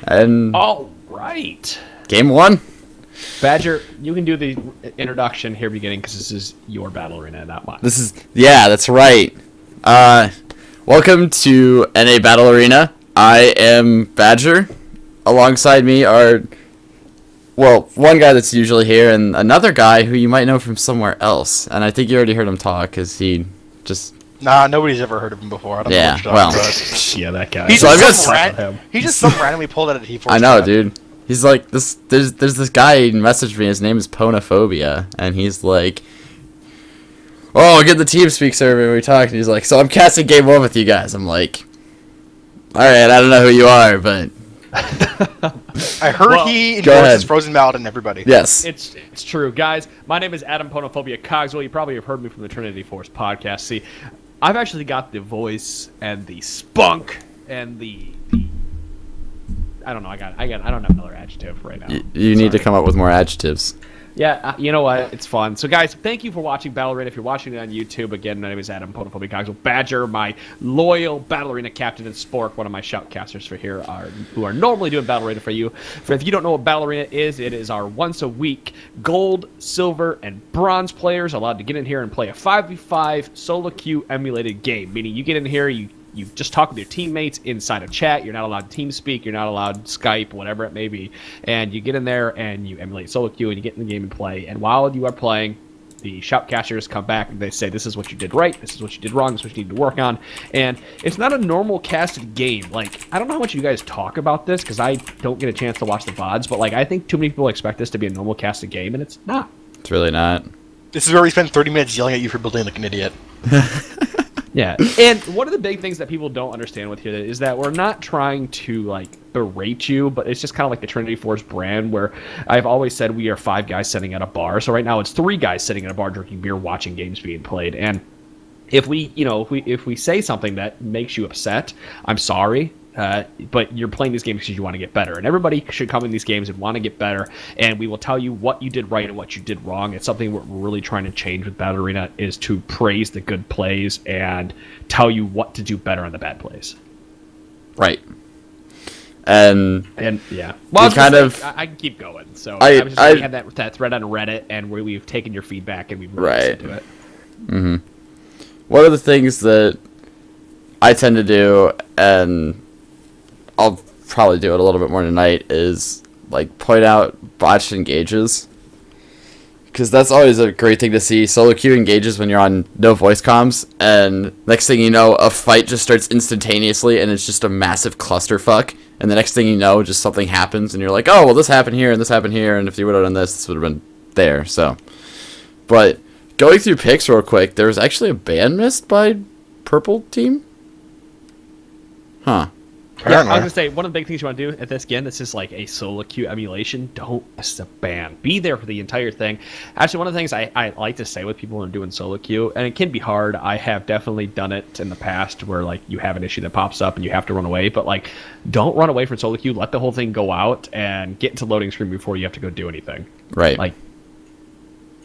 And All right. game one. Badger, you can do the introduction here beginning because this is your battle arena, not mine. That's right. Welcome to NA Battle Arena. I am Badger. Alongside me are, one guy that's usually here and another guy who you might know from somewhere else. And I think you already heard him talk because he just... Nah, nobody's ever heard of him before. I don't know what you're talking about. Yeah, that guy. He's So I've got he just some randomly pulled out a T4. I know, dude. He's like this. There's this guy who messaged me. His name is Ponophobia, and he's like, "Oh, get the TeamSpeak server." And we talked, and he's like, "So I'm casting game one with you guys." I'm like, "All right, I don't know who you are, but I heard he go ahead. endorses Frozen Mallet and everybody. yes, It's true, guys. My name is Adam Ponophobia Cogswell. You probably have heard me from the Trinity Force podcast. See, I've actually got the voice and the spunk and the I don't know. I don't have another adjective right now. you need to come up with more adjectives." Yeah, you know what? It's fun. So, guys, thank you for watching Battle Arena. If you're watching it on YouTube, again, my name is Adam Ponophobia Cogswell. Badger, my loyal Battle Arena captain, and Spork, one of my shoutcasters for here, who are normally doing Battle Arena for you. If you don't know what Battle Arena is, it is our once-a-week gold, silver, and bronze players allowed to get in here and play a 5v5 solo queue emulated game. Meaning you get in here, you just talk with your teammates inside a chat. You're not allowed TeamSpeak. You're not allowed Skype, whatever it may be. And you get in there and you emulate solo queue and you get in the game and play. And while you are playing, the shoutcasters come back and they say, this is what you did right, this is what you did wrong, this is what you need to work on. And it's not a normal casted game. Like, I don't know how much you guys talk about this because I don't get a chance to watch the VODs, but like I think too many people expect this to be a normal casted game, and it's not. It's really not. This is where we spend 30 minutes yelling at you for building like an idiot. Yeah, and one of the big things that people don't understand with here is that we're not trying to, like, berate you, but it's just kind of like the Trinity Force brand, where I've always said we are 5 guys sitting at a bar. So right now it's 3 guys sitting at a bar drinking beer, watching games being played. And if we say something that makes you upset, I'm sorry. But you're playing these games because you want to get better. And everybody should come in these games and want to get better. And we will tell you what you did right and what you did wrong. It's something we're really trying to change with Battle Arena, is to praise the good plays and tell you what to do better on the bad plays. Right. And yeah. Well, I can keep going. So I was just I had that thread on Reddit, and where we've taken your feedback and we've listened to it. Mm-hmm. One of the things that I tend to do, and I'll probably do it a little bit more tonight, is like point out botched engages, because that's always a great thing to see. Solo queue engages when you're on no voice comms, and next thing you know, a fight just starts instantaneously, and it's just a massive clusterfuck. And the next thing you know, just something happens, and you're like, oh well, this happened here and this happened here, and if you would have done this would have been there. So, but going through picks real quick, there was actually a ban missed by Purple Team. Huh. Yeah, I was gonna say, one of the big things you want to do at this, again, this is like a solo queue emulation. Don't miss a ban. Be there for the entire thing. Actually, one of the things I like to say with people when doing solo queue, and it can be hard. I have definitely done it in the past where like you have an issue that pops up and you have to run away. But like, don't run away from solo queue. Let the whole thing go out and get into loading screen before you have to go do anything. Right. Like,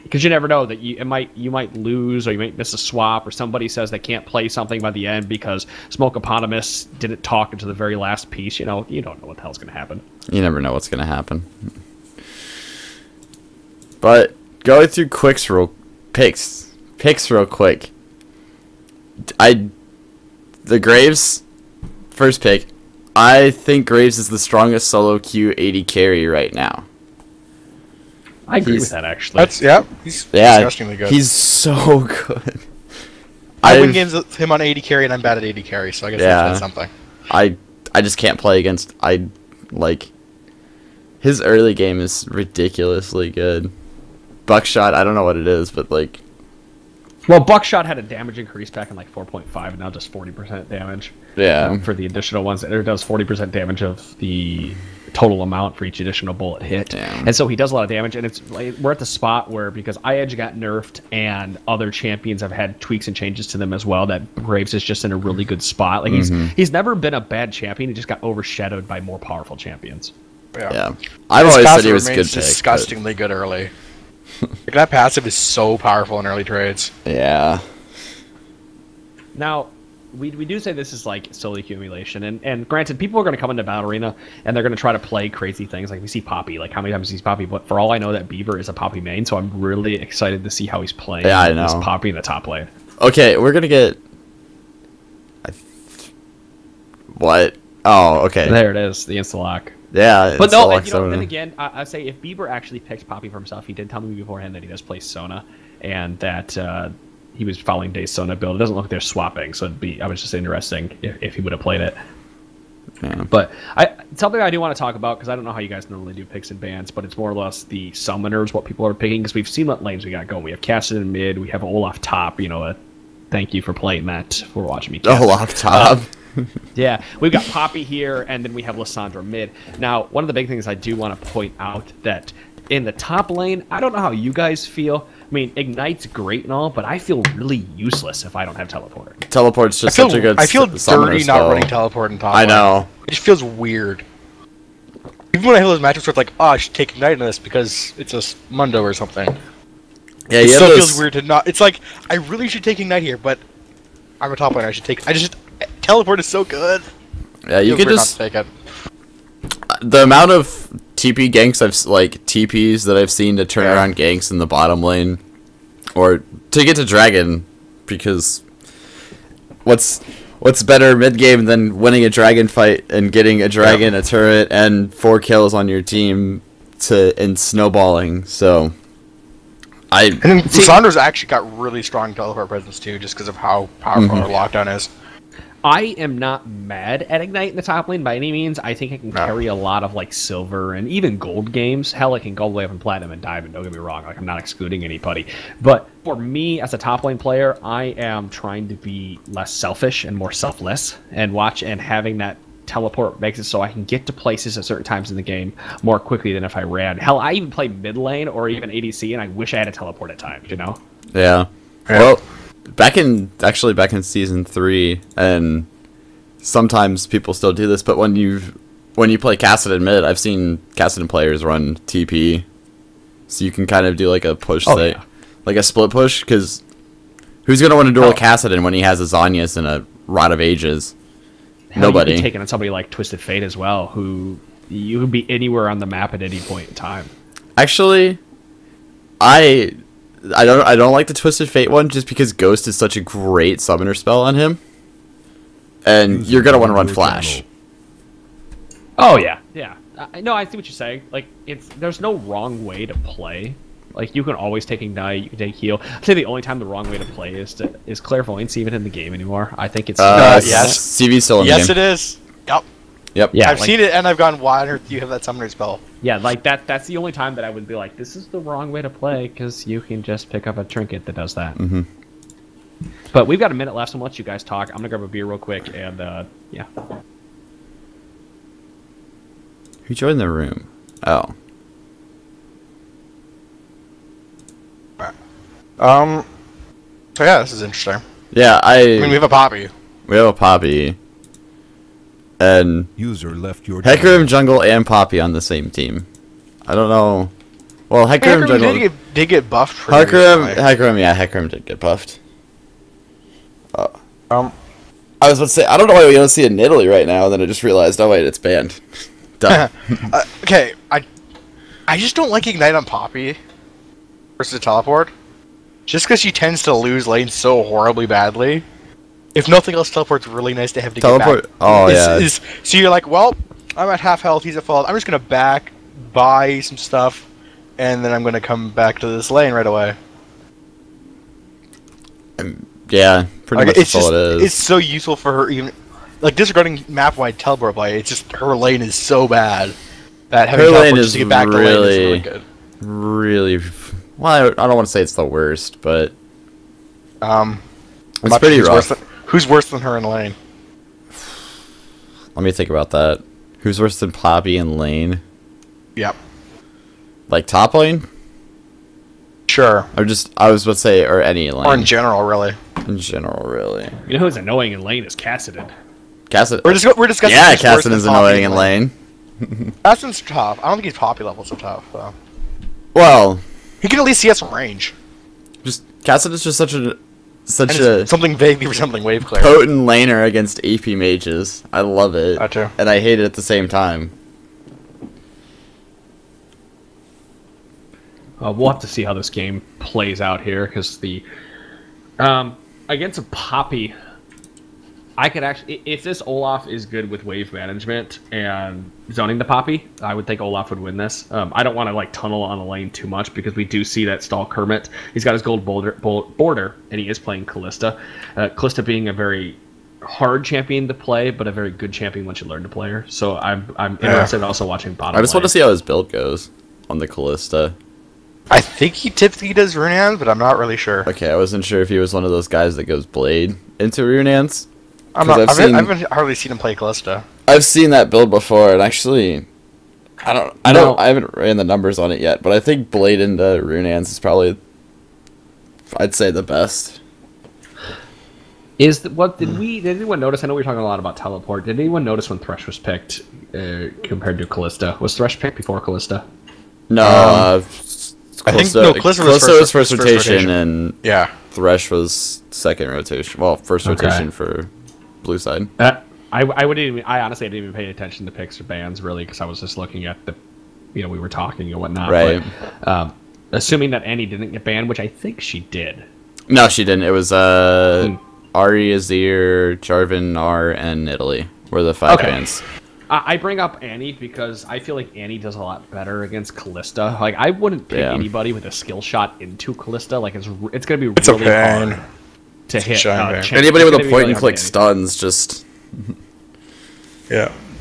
because you never know that you might lose, or you might miss a swap, or somebody says they can't play something by the end because Smoke Eponymous didn't talk into the very last piece. You don't know what the hell's going to happen. You never know what's going to happen. But going through picks real quick. The Graves first pick. I think Graves is the strongest solo queue AD carry right now. I agree with that, actually. He's disgustingly good. He's so good. I win games with him on AD carry, and I'm bad at AD carry, so I guess that's something. I just can't play against... his early game is ridiculously good. Buckshot, I don't know what it is, but like... Well, Buckshot had a damage increase back in like 4.5, and now just 40% damage. Yeah. For the additional ones. It does 40% damage of the total amount for each additional bullet hit. Yeah. And so he does a lot of damage, and it's like, we're at the spot where, because iEdge got nerfed and other champions have had tweaks and changes to them as well, that Graves is just in a really good spot. Like he's never been a bad champion. He just got overshadowed by more powerful champions. Yeah. I've always said he was a good pick. Disgustingly good early. Like, that passive is so powerful in early trades. Yeah. Now, we do say this is like solely accumulation, and granted, people are going to come into Battle Arena and they're going to try to play crazy things. Like we see Poppy, like how many times he sees Poppy, but for all I know, that Beaver is a Poppy main, so I'm really excited to see how he's playing. Yeah, I know. This Poppy in the top lane. Okay, we're gonna get. What? Oh, okay. There it is, the insta lock. Yeah, but no, and, then again, I say if Bieber actually picked Poppy for himself, he did tell me beforehand that he does play Sona, and that he was following Dave's Sona build. It doesn't look like they're swapping, so I was just interesting if he would have played it. Yeah. But something I do want to talk about, because I don't know how you guys normally do picks and bans, but it's more or less the summoners, what people are picking, because we've seen what lanes we got going. We have Kassadin in mid, we have Olaf top, thank you for playing that, for watching me. Olaf top. Yeah, we've got Poppy here, and then we have Lissandra mid. Now, one of the big things I do want to point out that in the top lane, I don't know how you guys feel. I mean, Ignite's great and all, but I feel really useless if I don't have Teleport. Teleport's just such a good I feel dirty not running Teleport in top lane. I know. It just feels weird. Even when I hear those matchups where it's like, oh, I should take Ignite in this because it's a Mundo or something. Yeah, it still feels weird to not. It's like, I really should take Ignite here, but I'm a top laner. Teleport is so good. Yeah, you could just take it. The amount of TP ganks TPs that I've seen to turn around ganks in the bottom lane, or to get to dragon, because what's better mid game than winning a dragon fight and getting a dragon, a turret, and 4 kills on your team in snowballing? So and then Lissandra's actually got really strong teleport presence too, just because of how powerful her lockdown is. I am not mad at Ignite in the top lane by any means. I think it can carry a lot of silver and even gold games. Hell, it can go all the way up in platinum and diamond. Don't get me wrong. I'm not excluding anybody. But for me as a top lane player, I am trying to be less selfish and more selfless, and having that teleport makes it so I can get to places at certain times in the game more quickly than if I ran. Hell, I even play mid lane or even ADC, and I wish I had a teleport at times. Yeah. Well. Back in season 3, and sometimes people still do this, but when you play Kassadin mid, I've seen Kassadin players run TP, so you can kind of do a push like a split push, because who's gonna want to duel Kassadin when he has a Zhonya's and a Rod of Ages? Nobody. You could be taking on somebody like Twisted Fate as well, who you could be anywhere on the map at any point in time. Actually, I don't like the Twisted Fate one, just because Ghost is such a great summoner spell on him, and you're gonna want to run Flash. Oh yeah. No, I see what you're saying. There's no wrong way to play. You can always take Ignite, you can take Heal. I'd say the only time the wrong way to play is Clairvoyance even in the game anymore. I think it's yes. CV's still in the game. Yes, it is. Yep. Yeah, I've seen it, and I've gone, why on earth do you have that summoner spell? Yeah, that's the only time that I would be like, this is the wrong way to play, because you can just pick up a trinket that does that. Mm-hmm. But we've got a minute left, so I'm going to let you guys talk. I'm going to grab a beer real quick, and yeah. Who joined the room? Oh. So yeah, this is interesting. Yeah, I mean, we have a Poppy. And user left your Hecarim jungle and Poppy on the same team. I don't know. Well, Hecarim jungle did get buffed. Hecarim did get buffed. I was about to say, I don't know why we don't see it in Italy right now, and then I just realized, oh wait, it's banned. Done. Okay, I just don't like Ignite on Poppy versus Teleport. Just because she tends to lose lanes so horribly badly. If nothing else, Teleport's really nice to have to get back. Oh, yeah. So you're like, well, I'm at half health, he's at full health. I'm just going to buy some stuff, and then I'm going to come back to this lane right away. Yeah, pretty much that's all it is. It's so useful for her, even disregarding map-wide teleport play, it's just her lane is so bad that having her lane is to get back to lane is really good. Really, well, I don't want to say it's the worst, but it's pretty rough. Who's worse than her in lane? Let me think about that. Who's worse than Poppy in lane? Yep. Top lane? Sure. Or I was about to say, or any lane. Or in general, really. In general, really. You know who's annoying in lane is Kassadin. We're discussing. Yeah, Kassadin's annoying in lane. Kassadin's tough. I don't think he's Poppy level so tough, though. Well, he can at least see us from range. Kassadin's just such And a it's something vaguely resembling wave clear. potent laner against AP mages. I love it. That too. And I hate it at the same time. We'll have to see how this game plays out here, because the against a Poppy, I could actually, if this Olaf is good with wave management and zoning the Poppy, I would think Olaf would win this. I don't want to like tunnel on the lane too much, because we do see that stall Kermit. He's got his gold border, and he is playing Callista. Callista being a very hard champion to play, but a very good champion once you learn to play her. So I'm interested in also watching bottom I just want lane. to see how his build goes on the Callista. I think he typically does Runehands, but I'm not really sure. Okay, I wasn't sure if he was one of those guys that goes Blade into Runehands. I 'Cause haven't hardly seen him play Callista. I've seen that build before, and actually, I haven't ran the numbers on it yet, but I think Blade into Runehands is probably, I'd say, the best. Did anyone notice? I know we were talking a lot about teleport. Did anyone notice when Thresh was picked compared to Callista? Was Thresh picked before Callista? No, I think Callista was first rotation, and Yeah. Thresh was second rotation. Well, first Okay. rotation for blue side. I honestly didn't even pay attention to picks or bans really, because I was just looking at the, we were talking and whatnot. Right. But, assuming that Annie didn't get banned, which I think she did. No, she didn't. It was Ari, Azir, Jarvan, R, and Italy were the 5 bans. I bring up Annie because I feel like Annie does a lot better against Callista. Like, I wouldn't pick anybody with a skill shot into Callista. Like, it's going to be really hard to hit. Anybody with a point and click stuns just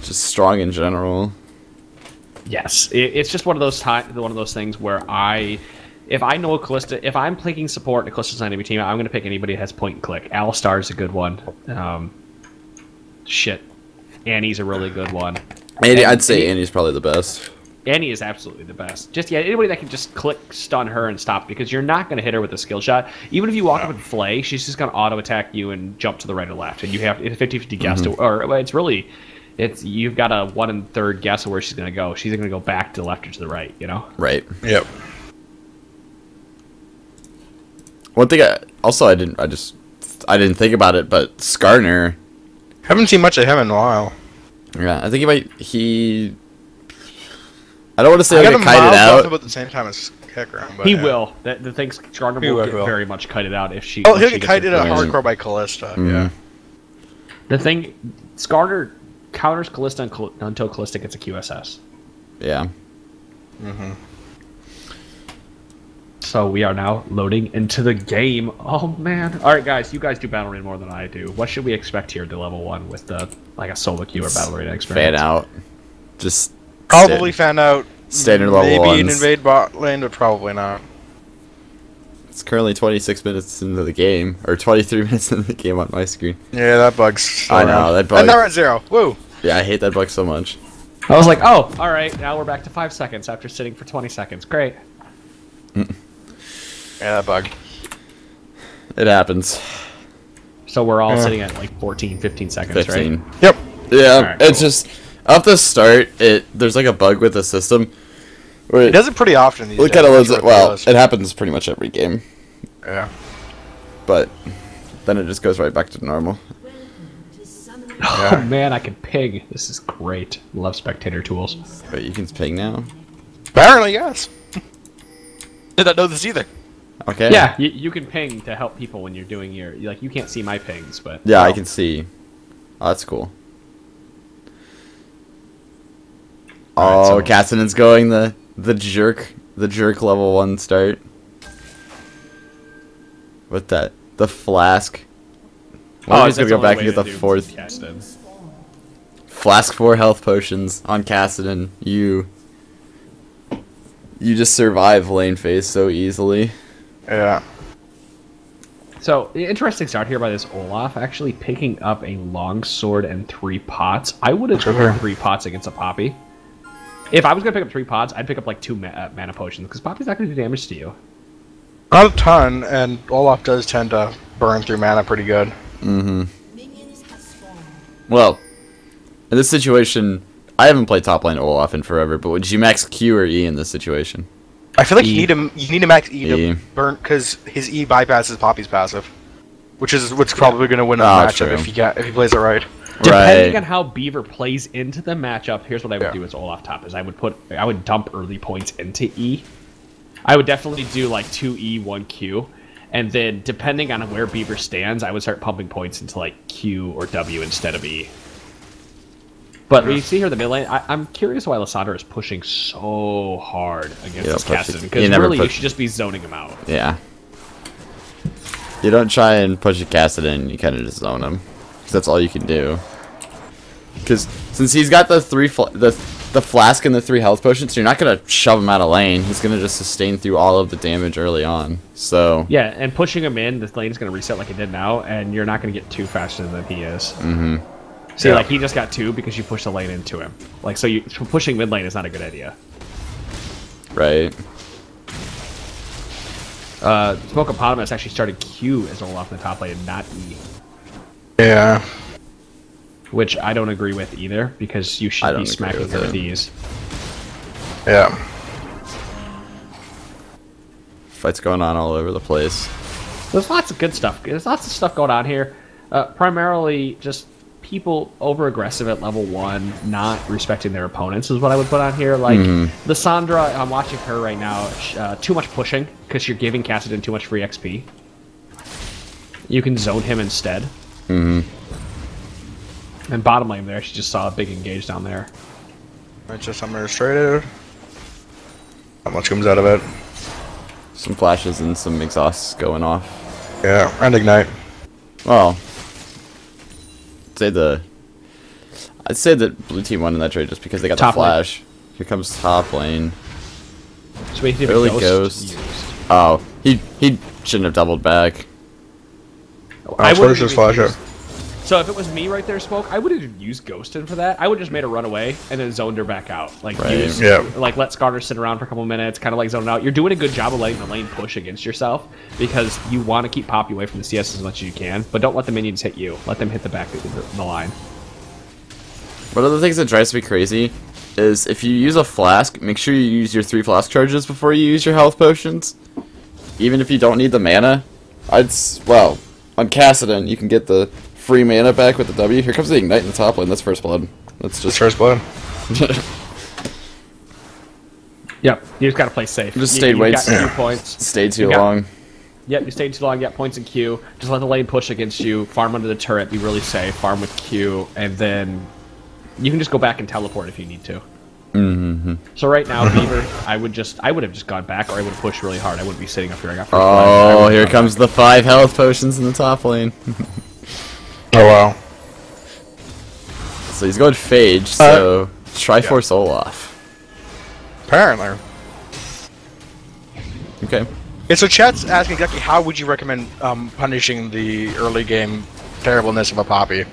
strong in general. Yes, it's just one of those things where if I know a Callista, if I'm picking support and a Callista's on enemy team, I'm going to pick anybody that has point and click. Alistar is a good one. Annie's a really good one. I'd say Annie's probably the best. Annie is absolutely the best. Anybody that can just click, stun her, and stop, because you're not going to hit her with a skill shot. Even if you walk up and flay, she's just going to auto attack you and jump to the right or left, and you have a 50-50 guess you've got a 1 1/3 guess of where she's going to go. She's going to go back to the left or to the right. Right. Yep. One thing I didn't think about it, but Skarner. Haven't seen much of him in a while. Yeah, I think I don't want to say I like got a him kite it mild out. about the same time as Hecarim, but He will. The thing Skarner will get very much kited out if she. Oh, if he'll she get gets kited her at first. hardcore by Callista. Mhm. Yeah. The thing, Skarner counters Callista until Callista gets a QSS. Yeah. Mm-hmm. So we are now loading into the game. Oh man! All right, guys, you guys do battle arena more than I do. What should we expect here to level 1 with the a solo queue or battle arena experience? Fan out. Just Probably fan out. standard level Maybe an ones. invade bot lane, but probably not. It's currently 26 minutes into the game, or 23 minutes into the game on my screen. Yeah, that bug's still I know, around. that bug- And now we're at 0. Woo! Yeah, I hate that bug so much. I was like, oh, all right, now we're back to 5 seconds after sitting for 20 seconds. Great. Yeah, that bug. It happens. So we're all sitting at like 14, 15 seconds, 15. right? Yep. Yeah, Alright, it's cool. just off the start. There's like a bug with the system. Where It does it pretty often these days. it kind of loads Sure it. Well, does. it happens pretty much every game, Yeah. but then it just goes right back to normal. Oh man, I can ping. This is great. Love spectator tools. But you can ping now. Apparently, yes. Did not know this either. Okay. Yeah, you can ping to help people when you're doing you can't see my pings, but Yeah, I can see. Oh, that's cool. Alright, Oh, so- Kassadin's going the jerk level 1 start. With that, the flask. Oh, he's gonna go back and get the 4th flask 4 health potions on Kassadin. You just survive lane phase so easily. Yeah. So, the interesting start here by this Olaf, actually picking up a long sword and 3 pots. I would have taken 3 pots against a Poppy. If I was going to pick up 3 pots, I'd pick up like 2 mana potions, because Poppy's not going to do damage to you. Not a ton, and Olaf does tend to burn through mana pretty good. Mm-hmm. Well, in this situation, I haven't played top lane Olaf in forever, but would you max Q or E in this situation? I feel like E. you need to max E E. to burn, because his E bypasses Poppy's passive. which is what's probably going to win a matchup if he plays it right. Depending on how Beaver plays into the matchup, here's what I would do as Olaf top: is I would dump early points into E. I would definitely do like 2E, 1Q, and then depending on where Beaver stands, I would start pumping points into like Q or W instead of E. But you see here in the mid lane, I'm curious why Lissandra is pushing so hard against this Kassadin, because really you should just be zoning him out. Yeah. You don't try and push a Kassadin, you kind of just zone him. Because that's all you can do. Because since he's got the flask and the 3 health potions, you're not going to shove him out of lane. He's going to just sustain through all of the damage early on. So yeah, and pushing him in, the lane is going to reset like it did now, and you're not going to get 2 faster than he is. Mm-hmm. See, like, he just got 2 because you pushed the lane into him. Like, so pushing mid lane is not a good idea. Right. Smokeopotamus actually started Q as Olaf in the top lane and not E. Yeah. Which I don't agree with either, because you should be smacking her with these. Yeah. Fights going on all over the place. There's lots of good stuff. There's lots of stuff going on here. Primarily just people over-aggressive at level 1, not respecting their opponents is what I would put on here. Like, Lissandra, I'm watching her right now, too much pushing, because you're giving Kassadin too much free XP. You can zone him instead. And bottom lane there, she just saw a big engage down there. It's just administrative. Not much comes out of it. Some flashes and some exhausts going off. Yeah, and ignite. Well, I'd say that blue team won in that trade just because they got the flash. Here comes top lane. So we early ghost. Oh, he shouldn't have doubled back. I would just flash it. So if it was me right there, Smoke, I would have used Ghostin for that. I would have just made her run away and then zoned her back out. Like, like let Skarner sit around for a couple minutes, kind of like zone out. You're doing a good job of letting the lane push against yourself because you want to keep Poppy away from the CS as much as you can, but don't let the minions hit you. Let them hit the back of the line. One of the things that drives me crazy is if you use a flask, make sure you use your 3 flask charges before you use your health potions. Even if you don't need the mana. Well, on Kassadin, you can get the free mana back with the W. Here comes the ignite in the top lane. That's first blood. That's just first blood. Yep, you just gotta play safe. Just stayed way too points. Stayed too long. Yep, you stayed too long. You got points in Q. Just let the lane push against you. Farm under the turret. Be really safe. Farm with Q, and then you can just go back and teleport if you need to. So right now, Beaver, I would have just gone back, or I would have pushed really hard. I wouldn't be sitting up here. I got first blood. Here comes the 5 health potions in the top lane. Oh wow. So he's going Phage, so Triforce Olaf. Apparently. Okay. Yeah, so chat's asking exactly how would you recommend punishing the early game terribleness of a Poppy?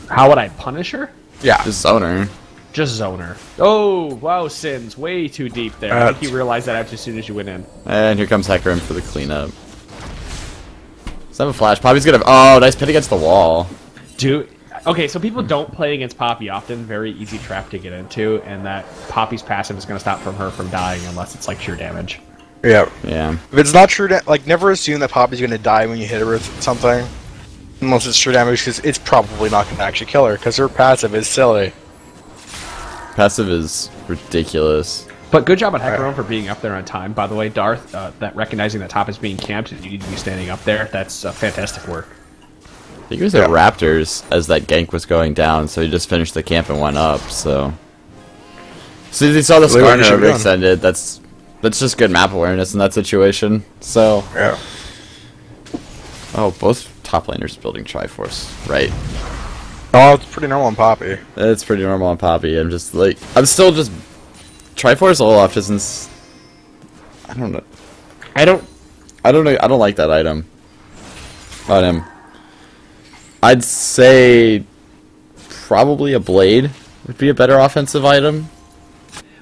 How would I punish her? Yeah. Just zone her. Just zone her. Oh, wow, Sins. Way too deep there. I think you realized that after as soon as you went in. And here comes Hecarim for the cleanup. Does have a flash? Poppy's gonna. Oh, nice pit against the wall. Dude. Okay, so people don't play against Poppy often. Very easy trap to get into, and that Poppy's passive is going to stop her from dying unless it's like sheer damage. Yeah. Yeah. If it's not true, like never assume that Poppy's going to die when you hit her with something, unless it's true damage, because it's probably not going to actually kill her, because her passive is silly. Passive is ridiculous. But good job on Hecarim for being up there on time, by the way, Darth. That recognizing that top is being camped, you need to be standing up there. That's fantastic work. I think it was at Raptors as that gank was going down, so he just finished the camp and went up. So since he saw the Skarner overextended, that's just good map awareness in that situation. So yeah. Oh, both top laners building Triforce, right? Oh, it's pretty normal on Poppy. It's pretty normal on Poppy. I'm still just Triforce Olaf doesn't. I don't know. I don't know. I don't like that item on him. I'd say probably a blade would be a better offensive item.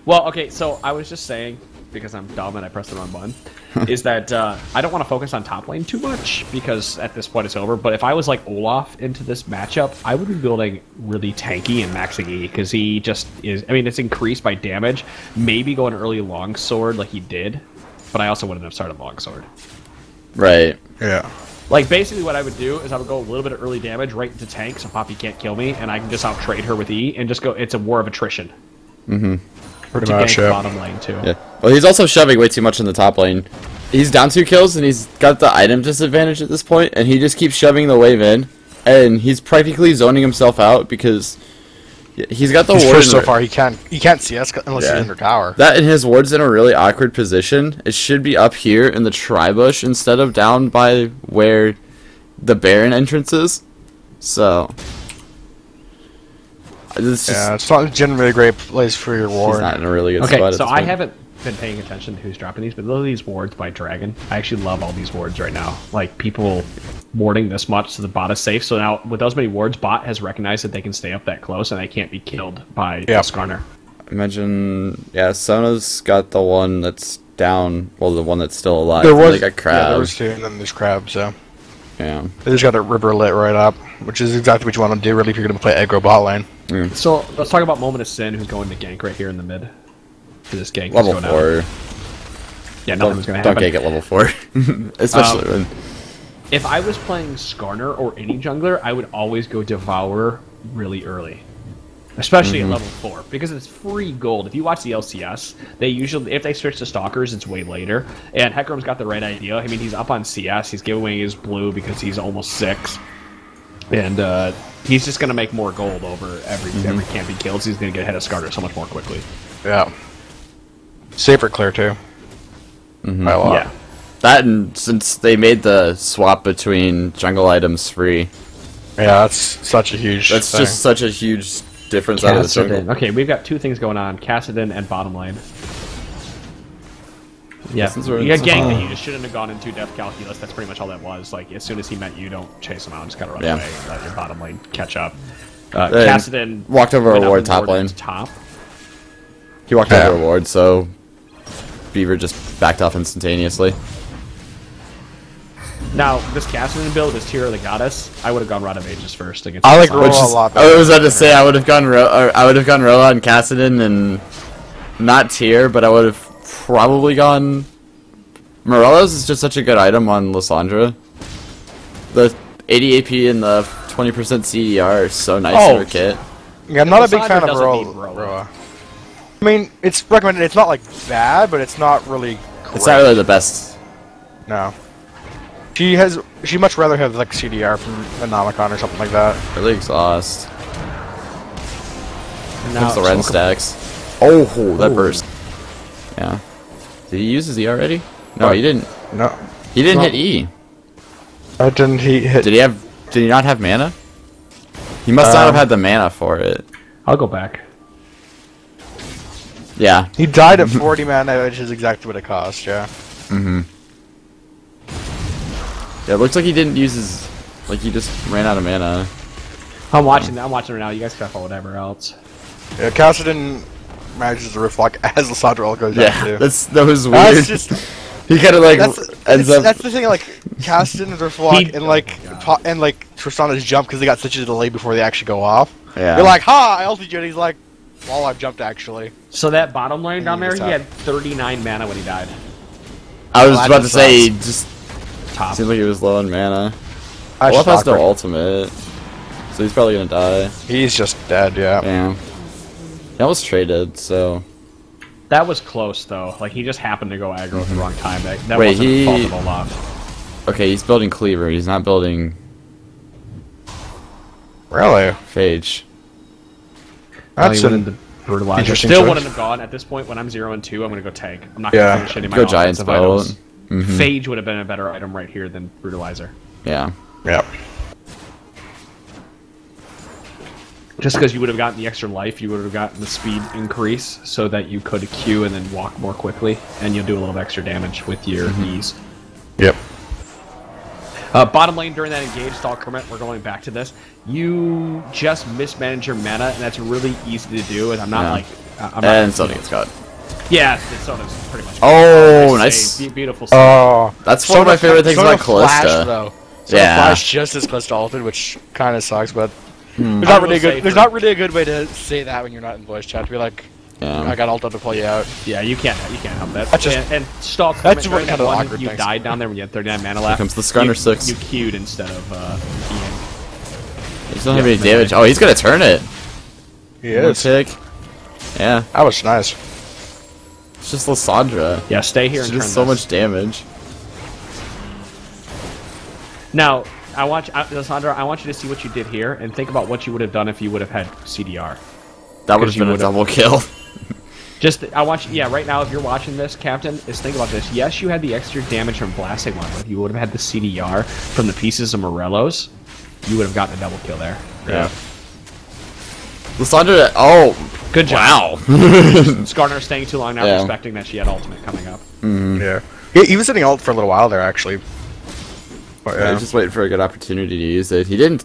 Well, okay, so I was just saying, because I'm dumb and I pressed the wrong button, is that I don't want to focus on top lane too much, because at this point it's over, but if I was like Olaf into this matchup, I would be building really tanky and maxing E, because he just is, I mean, it's increased by damage, maybe going early longsword like he did, but I also wouldn't have started longsword. Right. Yeah. Like, basically what I would do is I would go a little bit of early damage right into tank so Poppy can't kill me, and I can just out-trade her with E and just go, it's a war of attrition. Pretty To much, gank yeah. bottom lane, too. Yeah. Well, he's also shoving way too much in the top lane. He's down 2 kills, and he's got the item disadvantage at this point, and he just keeps shoving the wave in, and he's practically zoning himself out because he's got the He's ward first in so far. He can't see us unless Yeah. he's under tower. That and his ward's in a really awkward position. It should be up here in the tri-bush instead of down by where the Baron entrance is. So this Yeah, it's not generally a great place for your he's ward. not in a really good Okay, spot. so at this I point. haven't been paying attention to who's dropping these, but look at these wards by Dragon. I actually love all these wards right now. Like, people warding this much so the bot is safe. So now, with those many wards, bot has recognized that they can stay up that close and they can't be killed by Yeah. Skarner. Imagine, yeah, Sona's got the one that's down. Well, the one that's still alive. There They was got Yeah, crab. there was 2, and then there's crab. So Yeah. they just got a river lit right up, which is exactly what you want to do, really, if you're going to play aggro bot lane. So let's talk about Moment of Sin, who's going to gank right here in the mid. For this gank. Level is going 4. out. Yeah, nothing's going to Don't happen. gank at level 4. Especially when. If I was playing Skarner or any jungler, I would always go Devour really early. Especially at level 4, because it's free gold. If you watch the LCS, they usually, if they switch to Stalkers, it's way later. And Hecarim's got the right idea. I mean, he's up on CS, he's giving away his blue because he's almost 6. And he's just going to make more gold over every camp he kills. He's going to get ahead of Skarner so much more quickly. Yeah. Safer clear, too. By a lot. Yeah. That and since they made the swap between jungle items free, Yeah, that's such a huge that's thing. just such a huge difference out of the jungle. Kassadin. Okay, we've got 2 things going on: Kassadin and bottom lane. Yeah, Since we're you got in- gang that you just shouldn't have gone into death calculus. That's pretty much all that was. Like, as soon as he met you, don't chase him out. Just gotta run Yeah. away and let your bottom lane catch up. Kassadin walked over went a up ward and top warded lane. Top. He walked Yeah. over a ward, so Beaver just backed off instantaneously. Now, this Kassadin build, this Tier of the Goddess, I would have gone Rod of Ages first against. I like Rolla. Rolla Which a is, lot better. I was about to say I would have gone Rolla and Kassadin and not Tier, but I would have probably gone. Morello's is just such a good item on Lysandra. The 80 AP and the 20% CDR are so nice in her kit. Yeah, I'm not a big Lysandra fan of doesn't need Rolla. Rolla. I mean, it's recommended. It's not like bad, but it's not really. Great. It's not really the best. No. She'd much rather have like CDR from Anomicon or something like that. Really exhaust. And now Comes the it's Ren welcome- stacks. Oh, that Ooh. burst. Yeah. Did he use his E already? No, he didn't. No, He didn't No. hit E. I didn't. He hit. Did he have? Did he not have mana? He must not have had the mana for it. I'll go back. Yeah. He died at 40 mana, which is exactly what it cost. Yeah. Yeah, it looks like he didn't use his. Like he just ran out of mana. I'm watching right now. You guys can for whatever else. Yeah. Kassadin manages to reflect as Lysandra goes down Yeah, too. that was weird. That's just. He kind of like That's ends up. that's the thing. Like Kassadin and Reflect and Tristana's jump because they got such a delay before they actually go off. Yeah. You're like, ha! I ulted you, and he's like, well, I've jumped actually. So that bottom lane down there, just he top. had 39 mana when he died. I was that about to just say he just Top. seemed like he was low on mana. I Olaf has shocked no her. ultimate, so he's probably gonna die. He's just dead. Yeah. Yeah. He almost traded, so. That was close though. Like he just happened to go aggro at the wrong time. That Wait, wasn't he- the fault of Olaf. Okay, he's building Cleaver. He's not building Really? Phage. That's He went an into Brutalizer. interesting Still choice. wouldn't have gone at this point. When I'm 0-2, I'm gonna go tank. I'm not Yeah. gonna finish any of my Go Giant's offensive Bolt. items. Phage would have been a better item right here than Brutalizer. Yeah. Yeah. Just because you would have gotten the extra life, you would have gotten the speed increase so that you could Q and then walk more quickly, and you'll do a little extra damage with your E's. Yep. Bottom lane during that engage, Stall Kermit, we're going back to this. You just mismanage your mana, and that's really easy to do. And I'm not Yeah. like, I'm not. And Sonic gets caught. Yeah, Soda's pretty much. Oh, Nice nice. save. Beautiful. Save. Oh, That's one of my favorite things about Flash, Callista. though. Soda Yeah. Flash just as Callista ulted, which kind of sucks, but there's I not will really a say good. There's for- not really a good way to say that when you're not in voice chat. To be like, Yeah. I got ulted to pull you out. Yeah, you can't help that. That's just- and stall that's during really that kind of one, awkward you things. died down there when you had 39 mana left. comes the Skarner you, 6. You queued instead of Ian. He doesn't have any damage. Oh, he's gonna turn it. He One is. tick. Yeah, That was nice. it's just Lysandra. Yeah, stay here She and does turn so this. much damage. Now, Lysandra, I want you to see what you did here and think about what you would have done if you would have had CDR. That would 'Cause have you been a would've- double kill. Just, I want you, yeah, right now, if you're watching this, Captain, is think about this. Yes, you had the extra damage from blasting one, but if you would have had the CDR from the pieces of Morelos, you would have gotten a double kill there. Yeah. Lysandra, oh, Good job. wow. Skarner staying too long, not Yeah. respecting that she had ultimate coming up. Yeah. He was sitting ult for a little while there, actually. But, I was just waiting for a good opportunity to use it. He didn't.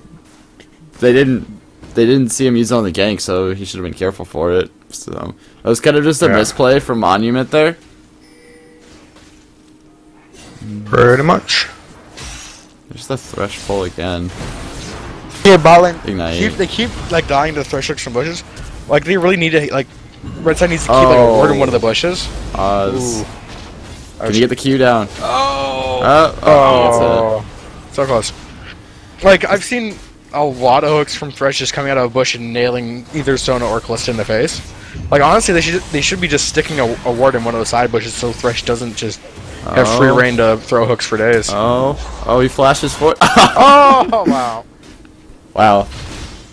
They didn't see him use it on the gank, so he should have been careful for it. So that was kind of just a Yeah. misplay from Monument there. Pretty much. There's the thresh pull again. Yeah, Balin. Ignite. They keep like dying to thresh hooks from bushes. Like they really need to like. Red side needs to keep like a Oh. ward in one of the bushes. Oz. Ooh. Can you get the Q down? Oh. Oh, So close. Like I've seen a lot of hooks from Thresh just coming out of a bush and nailing either Sona or Callista in the face. Like honestly, they should be just sticking a ward in one of the side bushes so Thresh doesn't just have free Oh. reign to throw hooks for days. Oh, he flashes for. Oh wow. Wow,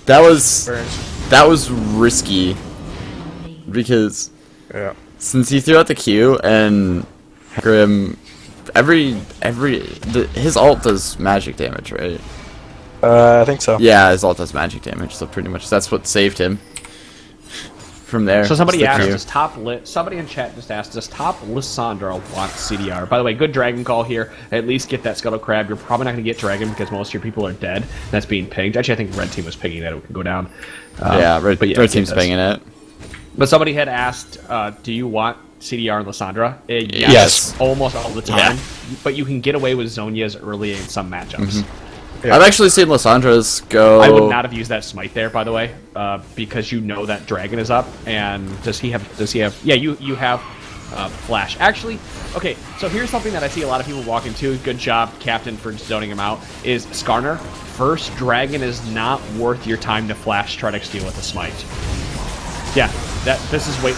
that was Burns. risky because Yeah. since he threw out the Q and Grim, his ult does magic damage, right? I think so. Yeah, his ult does magic damage, so pretty much that's what saved him from there. So somebody Just the asked, Q. somebody in chat just asked, does top Lysandra want CDR? By the way, good Dragon Call here. At least get that Scuttle Crab. You're probably not going to get Dragon because most of your people are dead. That's being pinged. Actually, I think Red Team was pinging that it could go down. Yeah, red but yeah, team's get this. banging it. But somebody had asked, do you want CDR and Lysandra? Yes. Almost all the time. Yeah. But you can get away with Zonia's early in some matchups. Yeah. I've actually seen Lysandra's go. I would not have used that smite there, by the way, because you know that dragon is up. And does he have? Yeah, you have flash. Actually, okay. So here's something that I see a lot of people walk into. Good job, Captain, for zoning him out. Is Skarner first dragon is not worth your time to flash Tridec Steel with a smite. Yeah, this is way.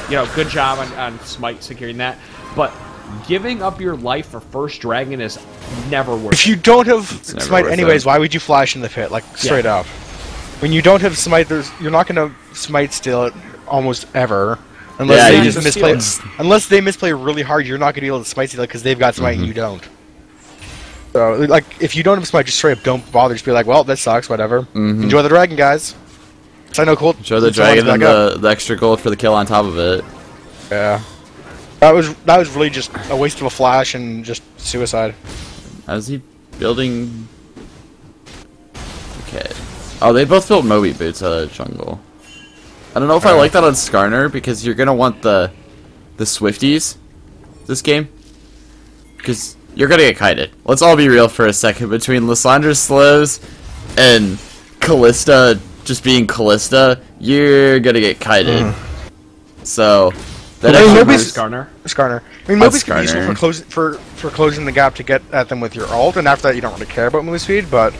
You know, good job on smite securing that, but giving up your life for first dragon is never worth If it. you don't have never smite worth anyways, it. why would you flash in the pit? Like straight up. When you don't have smite, you're not gonna smite steal it almost ever. Unless Yeah, they you just just misplay. steal Unless they misplay really hard, you're not gonna be able to smite steal it because they've got smite and you don't. So like, if you don't have smite, just straight up don't bother. Just be like, well, that sucks. Whatever. Enjoy the dragon, guys. So I know cool. Show the someone's dragon and back up. the extra gold for the kill on top of it. Yeah. That was really just a waste of a flash and just suicide. How's he building? Okay. Oh, they both built Moby boots out of the jungle. I don't know if I like that on Skarner because you're gonna want the Swifties this game because you're gonna get kited. Let's all be real for a second. Between Lysandra slows and Callista just being Callista, you're gonna get kited. So that Well, actually Moby's- moves- Skarner. I mean, That's Moby's can be useful Skarner. for closing the gap to get at them with your ult, and after that you don't really care about move speed, but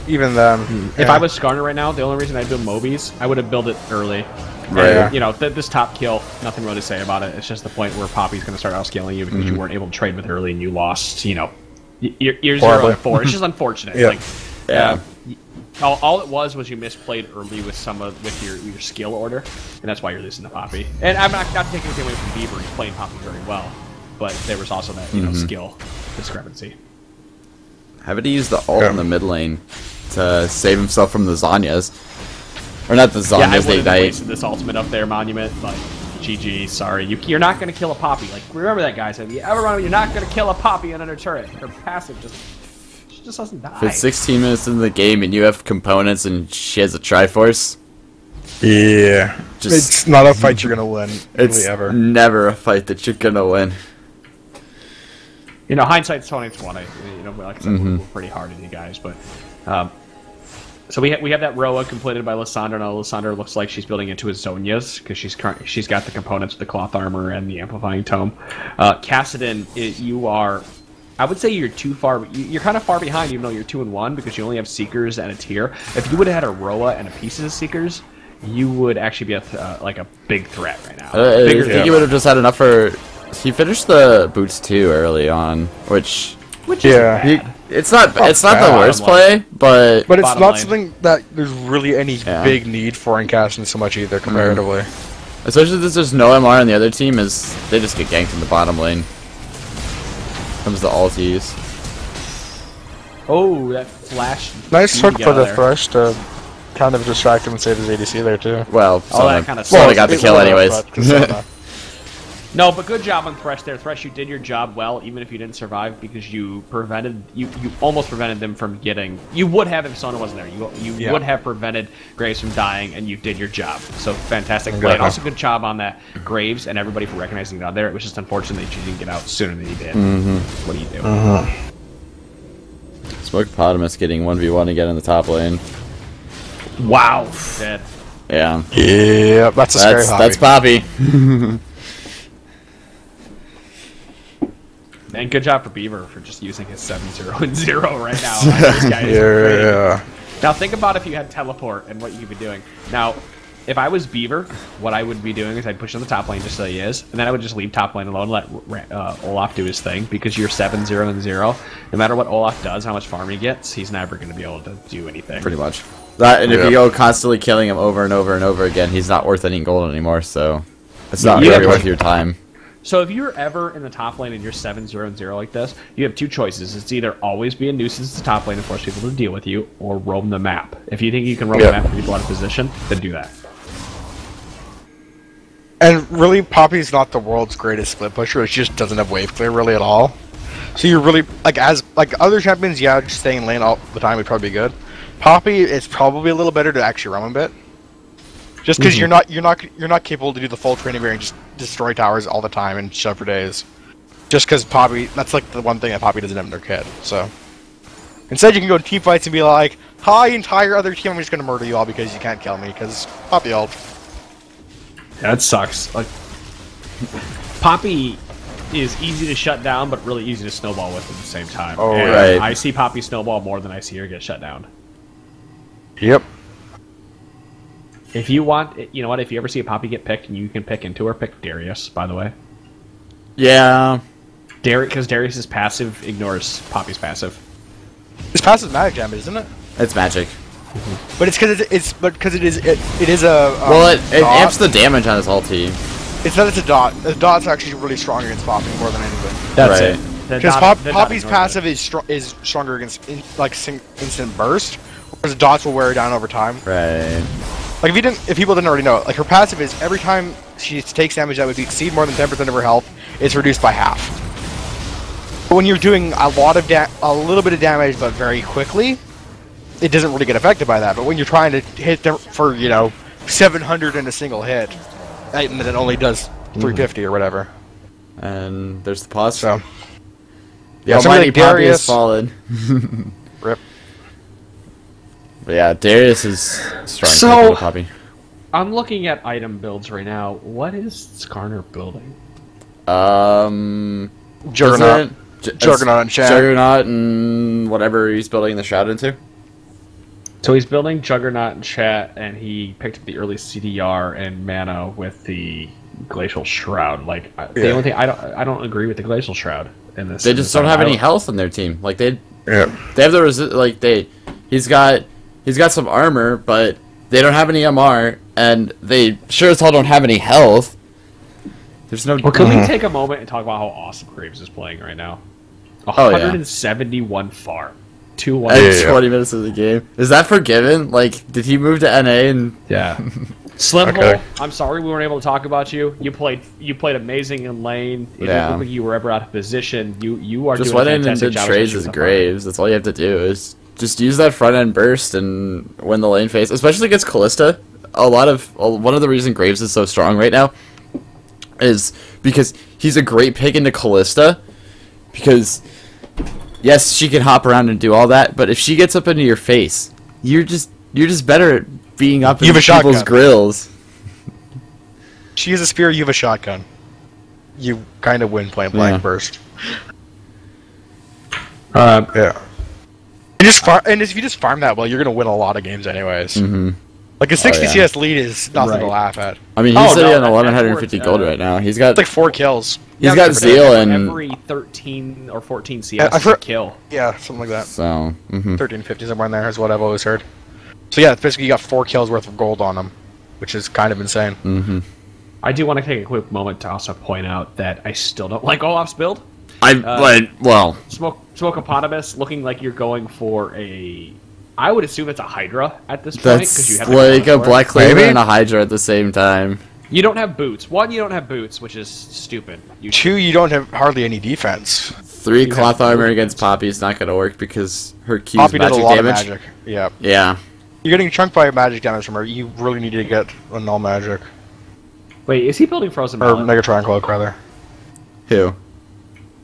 even then... If I was Skarner right now, the only reason I'd build Mobies, I would have built it early. Right. And, you know, this top kill, nothing really to say about it. It's just the point where Poppy's going to start outscaling you because you weren't able to trade with her early and you lost, you know, you're 0-4. It's just unfortunate. Yeah. Like, Yeah. all it was you misplayed early with with your skill order, and that's why you're losing to Poppy. And I'm not taking anything away from Beaver. He's playing Poppy very well, but there was also that skill discrepancy. Having to use the ult in the mid lane to save himself from the Zanyas. Or not the Yeah, I Zanyas, would they have ignite. wasted this ultimate up there, Monument. Like, GG, sorry. You're not going to kill a Poppy. Like, remember that, guys. If you ever run, you're not going to kill a Poppy under turret. Her passive she just doesn't die. If it's 16 minutes into the game and you have components and she has a Triforce, Yeah. Just- It's not a fight you're gonna win, it's really, ever. never a fight that you're gonna win. You know, hindsight's 20/20. You know, like I said, we're pretty hard on you guys, but So we have that Roa completed by Lysandra. Now Lysandra looks like she's building into his Zonias because she's got the components of the cloth armor and the amplifying tome. Kassadin, you are, I would say you're too far. You're kind of far behind, even though you're 2-1 because you only have Seekers and a tier. If you would have had a Roa and a pieces of Seekers, you would actually be like a big threat right now. I think he would have just had enough for. He finished the boots too early on, which yeah. It's not the worst play, but it's Bottom not line. something that there's really any big need for in Kassadin so much either, comparatively. especially since there's no MR on the other team, is they just get ganked in the bottom lane. Comes the ulties. Oh, that flash. Nice hook for the there. Thresh to kind of distract him and save his ADC there, too. Well, that kinda Sona sucks. got the it kill was anyways. but 'cause Sona. No, but good job on Thresh there. Thresh, you did your job well, even if you didn't survive, because you almost prevented them from getting. You would have if Sona wasn't there. You would have prevented Graves from dying, and you did your job. So fantastic play. And also good job on that Graves and everybody for recognizing it out there. It was just unfortunate that you didn't get out sooner than you did. What do you do? Smokepotamus getting 1v1 again in the top lane. Wow, dead. Yeah, Yeah, that's a scary hobby. that's Poppy. And good job for Beaver for just using his 7-0 and 0 right now. This guy is great. Yeah. Now think about if you had teleport and what you could be doing. Now, if I was Beaver, what I would be doing is I'd push on the top lane just so he is, and then I would just leave top lane alone and let Olaf do his thing, because you're 7-0 and 0. No matter what Olaf does, how much farm he gets, he's never going to be able to do anything. Pretty much. That, and if you go constantly killing him over and over and over again, he's not worth any gold anymore, so it's not really worth your time. So if you're ever in the top lane and you're 7-0 and 0 like this, you have two choices. It's either always be a nuisance to top lane and force people to deal with you, or roam the map. If you think you can roam the map and people out of position, then do that. And really, Poppy's not the world's greatest split pusher. It just doesn't have wave clear really at all. So you're really like other champions, yeah, just staying in lane all the time would probably be good. Poppy is probably a little better to actually roam a bit, just because you're not capable to do the full training where and just destroy towers all the time and shove for days. Just because Poppy, that's like the one thing that Poppy doesn't have in their kit. So instead, you can go to team fights and be like, "Hi, entire other team, I'm just gonna murder you all because you can't kill me because Poppy ult." That sucks. Like, Poppy is easy to shut down, but really easy to snowball with at the same time. Oh, and right. I see Poppy snowball more than I see her get shut down. Yep. If you want, you know what? If you ever see a Poppy get picked and you can pick into her, pick Darius. By the way, Yeah. because Darius's passive ignores Poppy's passive. His passive magic damage, isn't it? It's magic. But it's because it is a Well, it dot. amps the damage on his ulti. It's not. It's a dot. The dot's actually really strong against Poppy more than anything. That's Right. it. Because Poppy's passive is stronger against instant burst, whereas dots will wear her down over time. Right. Like if people didn't already know it, like her passive is every time she takes damage that would exceed more than 10% of her health, it's reduced by half. But when you're doing a little bit of damage but very quickly, it doesn't really get affected by that. But when you're trying to hit them for 700 in a single hit, and it only does 350 or whatever. And there's the pause. So The yeah, somebody almighty like Poppy has Darius. fallen. Rip. But yeah, Darius is strong. So- compared to Poppy. I'm looking at item builds right now. What is Skarner building? Juggernaut. isn't it Juggernaut and Shad. Juggernaut and whatever he's building the Shroud into. So he's building Juggernaut and Chat, and he picked up the early CDR and mana with the Glacial Shroud. Like the only thing I don't agree with the Glacial Shroud in this. They just don't have any health in their team. Like they Yeah. have the he's got some armor, but they don't have any MR, and they sure as hell don't have any health. There's no. Well, can we take a moment and talk about how awesome Graves is playing right now? Oh, yeah. 171 farm. 2-1. Like 20 minutes of the game. Is that forgiven? Like, did he move to NA and Yeah. Slim Okay. Hole, I'm sorry we weren't able to talk about you. You played amazing in lane. It Yeah. didn't look like you were ever out of position. You are just doing went a in and fantastic did job, trades especially as with the farm. Graves? That's all you have to do is just use that front end burst and win the lane phase, especially against Callista. One of the reasons Graves is so strong right now is because he's a great pick into Callista. Because yes, she can hop around and do all that, but if she gets up into your face, you're just You're just better at being up You in have a people's shotgun. grills. She has a spear, you have a shotgun. You kind of win playing Blank Yeah. Burst. Yeah. And if you just farm that well, you're gonna win a lot of games anyways. Hmm. Like a 60 yeah. CS lead is nothing to Right. laugh at. I mean, Oh, he's sitting no, on that's 1150 worth, gold right now. He's got It's like 4 kills. he's got Zeal and every 13 or 14 CS I've is a heard- kill. Yeah, something like that. so. 1350 somewhere in there is what I've always heard. So yeah, basically you got 4 kills worth of gold on him, which is kind of insane. I do want to take a quick moment to also point out that I still don't like Olaf's build. Well, Smokeopotamus looking like you're going for a... I would assume it's a Hydra at this point. 'cause you that's have the like a color for it. Black Cleaver Maybe? and a Hydra at the same time. You don't have boots. One, you don't have boots, which is stupid. 2, you don't have hardly any defense. 3 You cloth have armor movement. against Poppy is not gonna work because her Q's Poppy did a magic lot damage. of magic. Yeah. Yeah. You're getting chunked by magic damage from her. You really need to get a null magic. Wait, is he building Frozen Or Mallet? Megatron Cloak, rather. Who?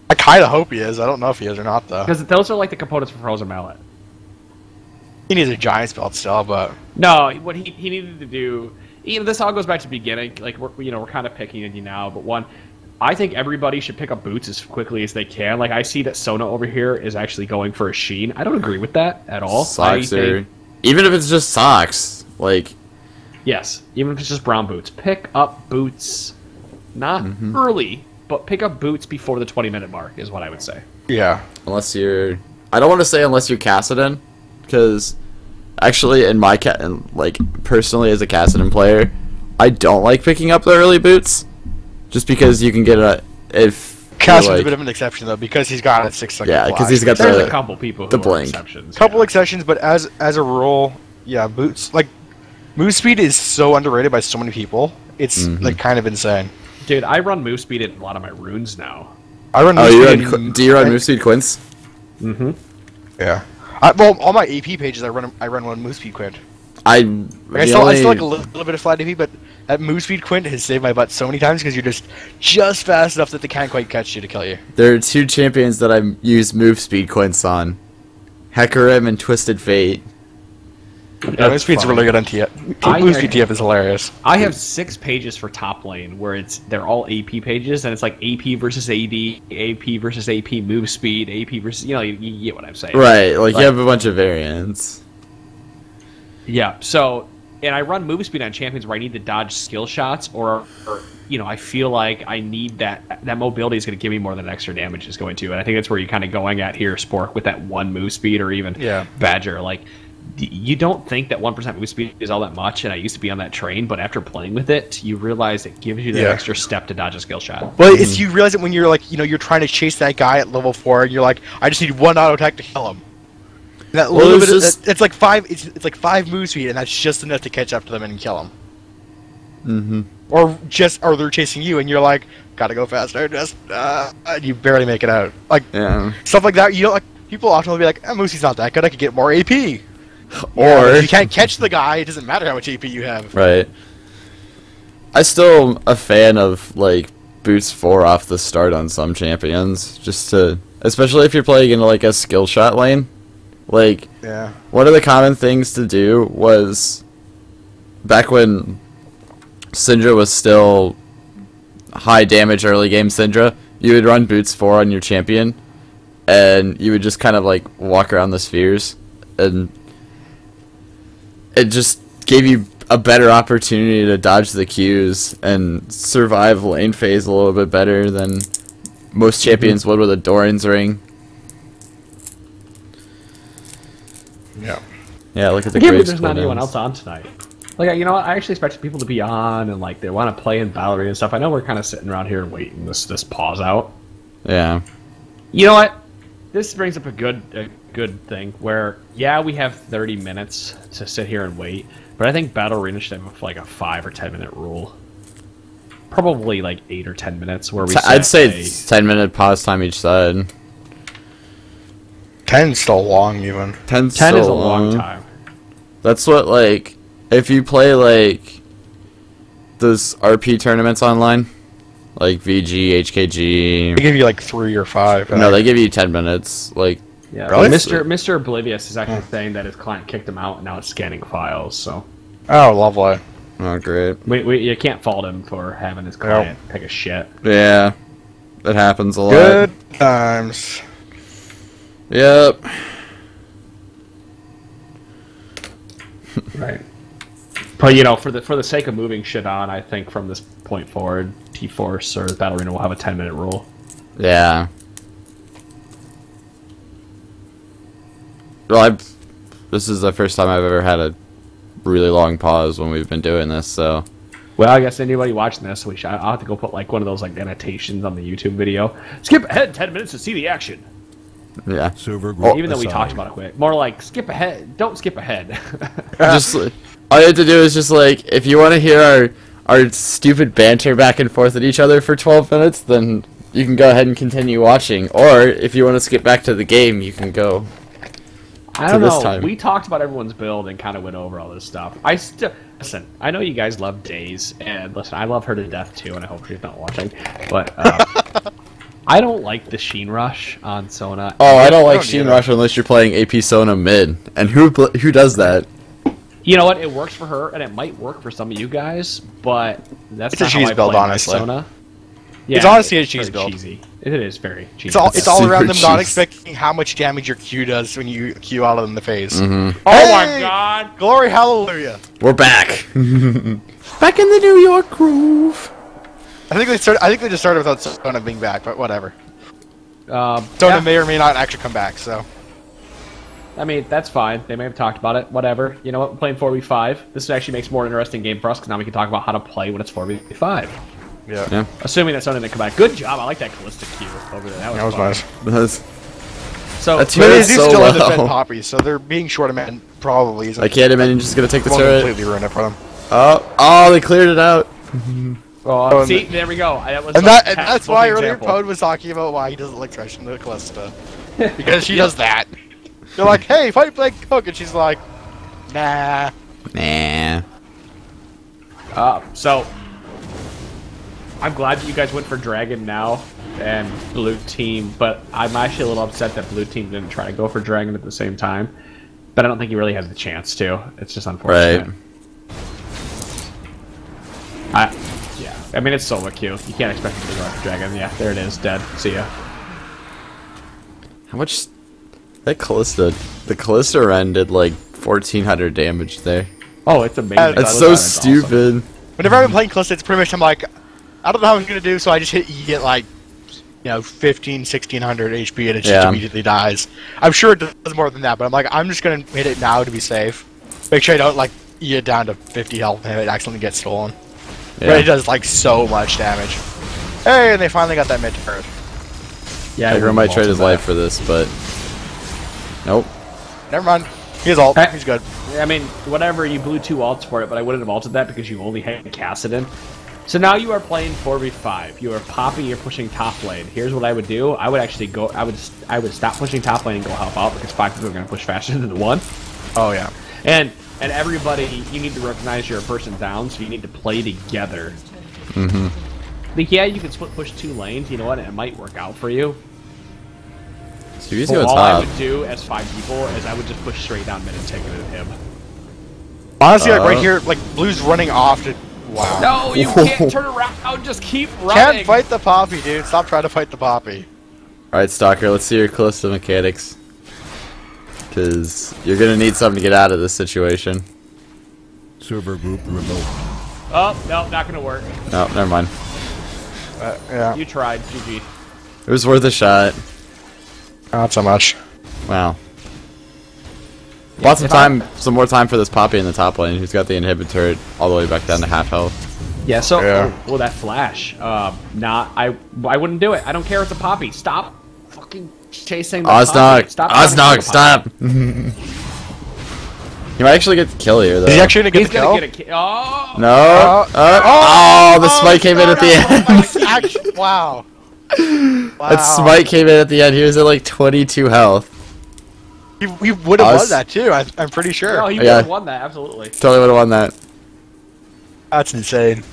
I kinda hope he is. I don't know if he is or not, though. Because those are like the components for Frozen Mallet. He needs a giant spell still, but... No, what he needed to do... this all goes back to the beginning. Like, we're kind of picking on you now, but one... I think everybody should pick up boots as quickly as they can. Like, I see that Sona over here is actually going for a Sheen. I don't agree with that at all. Socks I or think- even if it's just socks, like Yes, even if it's just brown boots. Pick up boots, not Mm-hmm. early, but pick up boots before the 20-minute mark is what I would say. Yeah. unless you're, I don't want to say unless you're Kassadin, because actually in my like personally as a Kassadin player, I don't like picking up the early boots, just because you can get a if Cassidy's you're, a bit of an exception, though, because he's got a 6-second Yeah, flash. because he's got There's the a couple people who the are blink. exceptions. Couple yeah. exceptions, but as a rule, yeah, boots... Like, move speed is so underrated by so many people. It's, like, kind of insane. Dude, I run move speed in a lot of my runes now. I run Oh, move you speed run, in- do you run Movespeed Quints? Mm-hmm. Yeah. Well, all my AP pages, I run one move speed quint. I Like, I still like a little bit of flat AP, but that move speed quint has saved my butt so many times because you're just fast enough that they can't quite catch you to kill you. There are 2 champions that I use Movespeed Quints on, Hecarim and Twisted Fate. Yeah, move speed's really good on TF. I- Move speed TF is hilarious. I have 6 pages for top lane where they're all AP pages, and it's like AP versus AD, AP versus AP move speed, AP versus you get what I'm saying. Right, like you have a bunch of variants. Yeah. So, and I run move speed on champions where I need to dodge skill shots, or I feel like I need that mobility is going to give me more than extra damage is going to, and I think that's where you're kind of going at here, Spork, with that 1 move speed or even Yeah. Badger. Like, you don't think that 1% move speed is all that much, and I used to be on that train, but after playing with it, you realize it gives you that Yeah. extra step to dodge a skill shot. Well, it's you realize it when you're like, you're trying to chase that guy at level 4, and you're like, I just need 1 auto attack to kill him. And that Well, little it's bit, just- it's like 5. It's like 5 move speed, and that's just enough to catch up to them and kill them. Mm-hmm. Or they're chasing you, and you're like, gotta go faster. And you barely make it out. Like Yeah. stuff like that. You don't like people often will be like, Moosey's not that good. I could get more AP. Or If you can't catch the guy, it doesn't matter how much AP you have. right. I still am a fan of like boost 4 off the start on some champions, just to, especially if you're playing in like a skill shot lane. Like Yeah. one of the common things to do was back when Syndra was still high damage early game Syndra, you would run boots 4 on your champion, and you would just kind of like walk around the spheres, and it just gave you a better opportunity to dodge the Qs and survive lane phase a little bit better than most champions would with a Doran's ring. Yeah. Yeah, look at the I can't believe Graves there's not split anyone ends. else on tonight. Like, I actually expected people to be on and like they want to play in Ballerina and stuff. I know we're kind of sitting around here and waiting this pause out. Yeah. You know what? This brings up a good thing where we have 30 minutes to sit here and wait, but I think Battle Arena should have like a 5 or 10 minute rule. Probably like 8 or 10 minutes where we. I'd say a- it's 10-minute pause time each side. 10's still long, even. 10's 10 is a so long time. That's what, like, if you play, like, those RP tournaments online, like VG, They HKG, give you like 3 or 5. no, they give you 10 minutes. Like, Yeah, Really? Mr. Oblivious is actually saying that his client kicked him out and now it's scanning files. So Oh, lovely. Oh, great. you can't fault him for having his client take a shit. Yeah, that happens a lot. Good times. Yep. Right. But you know, for the sake of moving shit on, I think from this point forward, T-Force or Battle Arena will have a 10-minute rule. Yeah. Well, this is the first time I've ever had a really long pause when we've been doing this, so. Well, I guess anybody watching this, I'll have to go put like one of those like annotations on the YouTube video. Skip ahead 10 minutes to see the action. Yeah. Server group Even though we assigned. talked about it quick. More like skip ahead. Don't skip ahead. Just all you have to do is just like, if you want to hear our stupid banter back and forth at each other for 12 minutes, then you can go ahead and continue watching. Or if you want to skip back to the game, you can go. I don't this know. time. We talked about everyone's build and kind of went over all this stuff. Listen. I know you guys love Days, and listen, I love her to death too, and I hope she's not watching. But I don't like the Sheen Rush on Sona. Oh, I don't like don't Sheen either. Rush unless you're playing AP Sona mid. And who does that? You know what? It works for her, and it might work for some of you guys, but that's It's a not how cheese I build, play my honestly. Sona. Yeah, It's honestly a very cheese build. Cheesy. It is very cheesy. It's all around super them not cheese. expecting how much damage your Q does when you Q out of them in the face. Mm-hmm. Oh my Hey! god! Glory, hallelujah! We're back. Back in the New York groove. I think they just started without Sona being back, but whatever. Sona Yeah. may or may not actually come back. So I mean, that's fine. They may have talked about it. Whatever. You know what? We're playing 4v5. This actually makes a more interesting game for us, because now we can talk about how to play when it's 4v5. yeah, Assuming that Sona didn't come back. Good job. I like that Callista Q over there. That was, that was fun. nice. So, That's But they Turret's do so still low. defend Poppy, so they're being short of men probably isn't I can't imagine just gonna take the won't turret. completely ruin it for them. Oh, they cleared it out. oh, and see, there we go. That was And like that's textbook why earlier example. Pod was talking about why he doesn't like trashing the Callista. Because she does that. You're like, hey, fight Blake Cook, and she's like, nah. Nah. So, I'm glad that you guys went for Dragon now and Blue Team, but I'm actually a little upset that Blue Team didn't try to go for Dragon at the same time. But I don't think he really has the chance to. It's just unfortunate. Right. Yeah. I mean, it's solo queue. You can't expect him to go after Dragon. Yeah, there it is. Dead. See ya. How much? That Callista, the Callista Ren did like 1,400 damage there. Oh, it's amazing. That's That's was so awesome. stupid. Whenever I've been playing Callista, it's pretty much I'm like, I don't know how I'm gonna do, so I just hit E at like, 15, 1600 HP, and it just Yeah. immediately dies. I'm sure it does more than that, but I'm like, I'm just gonna hit it now to be safe. Make sure I don't like E it down to 50 health and it accidentally gets stolen. But it Yeah. does like so much damage. Hey, and they finally got that mid turret. Yeah, Tiger might trade his life for this, but nope. Never mind. He's ult. Hey. He's good. I mean, whatever, you blew 2 ults for it, but I wouldn't have ulted that because you only had Kassadin. So now you are playing 4v5. You are Poppy, you're pushing top lane. Here's what I would do. I would actually go, I would stop pushing top lane and go help out, because 5 people are going to push faster than 1. Oh yeah. And everybody, you need to recognize you're a person down, so you need to play together. Mm-hmm. Like, yeah, you can split push 2 lanes, you know what, it might work out for you. So he's But going all I top. would do as 5 people is I would just push straight down mid and take it at him. Honestly, like right here, like Blue's running off to. Wow. No, you can't turn around, just keep running! Can't fight the Poppy, dude. Stop trying to fight the Poppy. Alright, Stalker, let's see your Callista mechanics. Because you're going to need something to get out of this situation. Server group remote. Oh, no, not gonna work. No, never mind. Yeah. You tried, GG. It was worth a shot. Not so much. Wow. Lots of if time, some more time for this Poppy in the top lane, who's got the inhibit turret all the way back down to half health. Yeah, so Yeah. well that flash. I wouldn't do it. I don't care if it's a Poppy. Stop fucking chasing the Poppy. Oznog! Stop trying to Oznog, kill the stop! Poppy. He might actually get the kill here, though. Is he actually gonna get He's the kill? gonna get a kill. Oh No! The smite came in at the end! Wow. Wow. That smite came in at the end. He was at like 22 health. He would have won Oz- that too. I'm pretty sure. No, he Yeah. would have won that, absolutely. Totally would have won that. That's insane.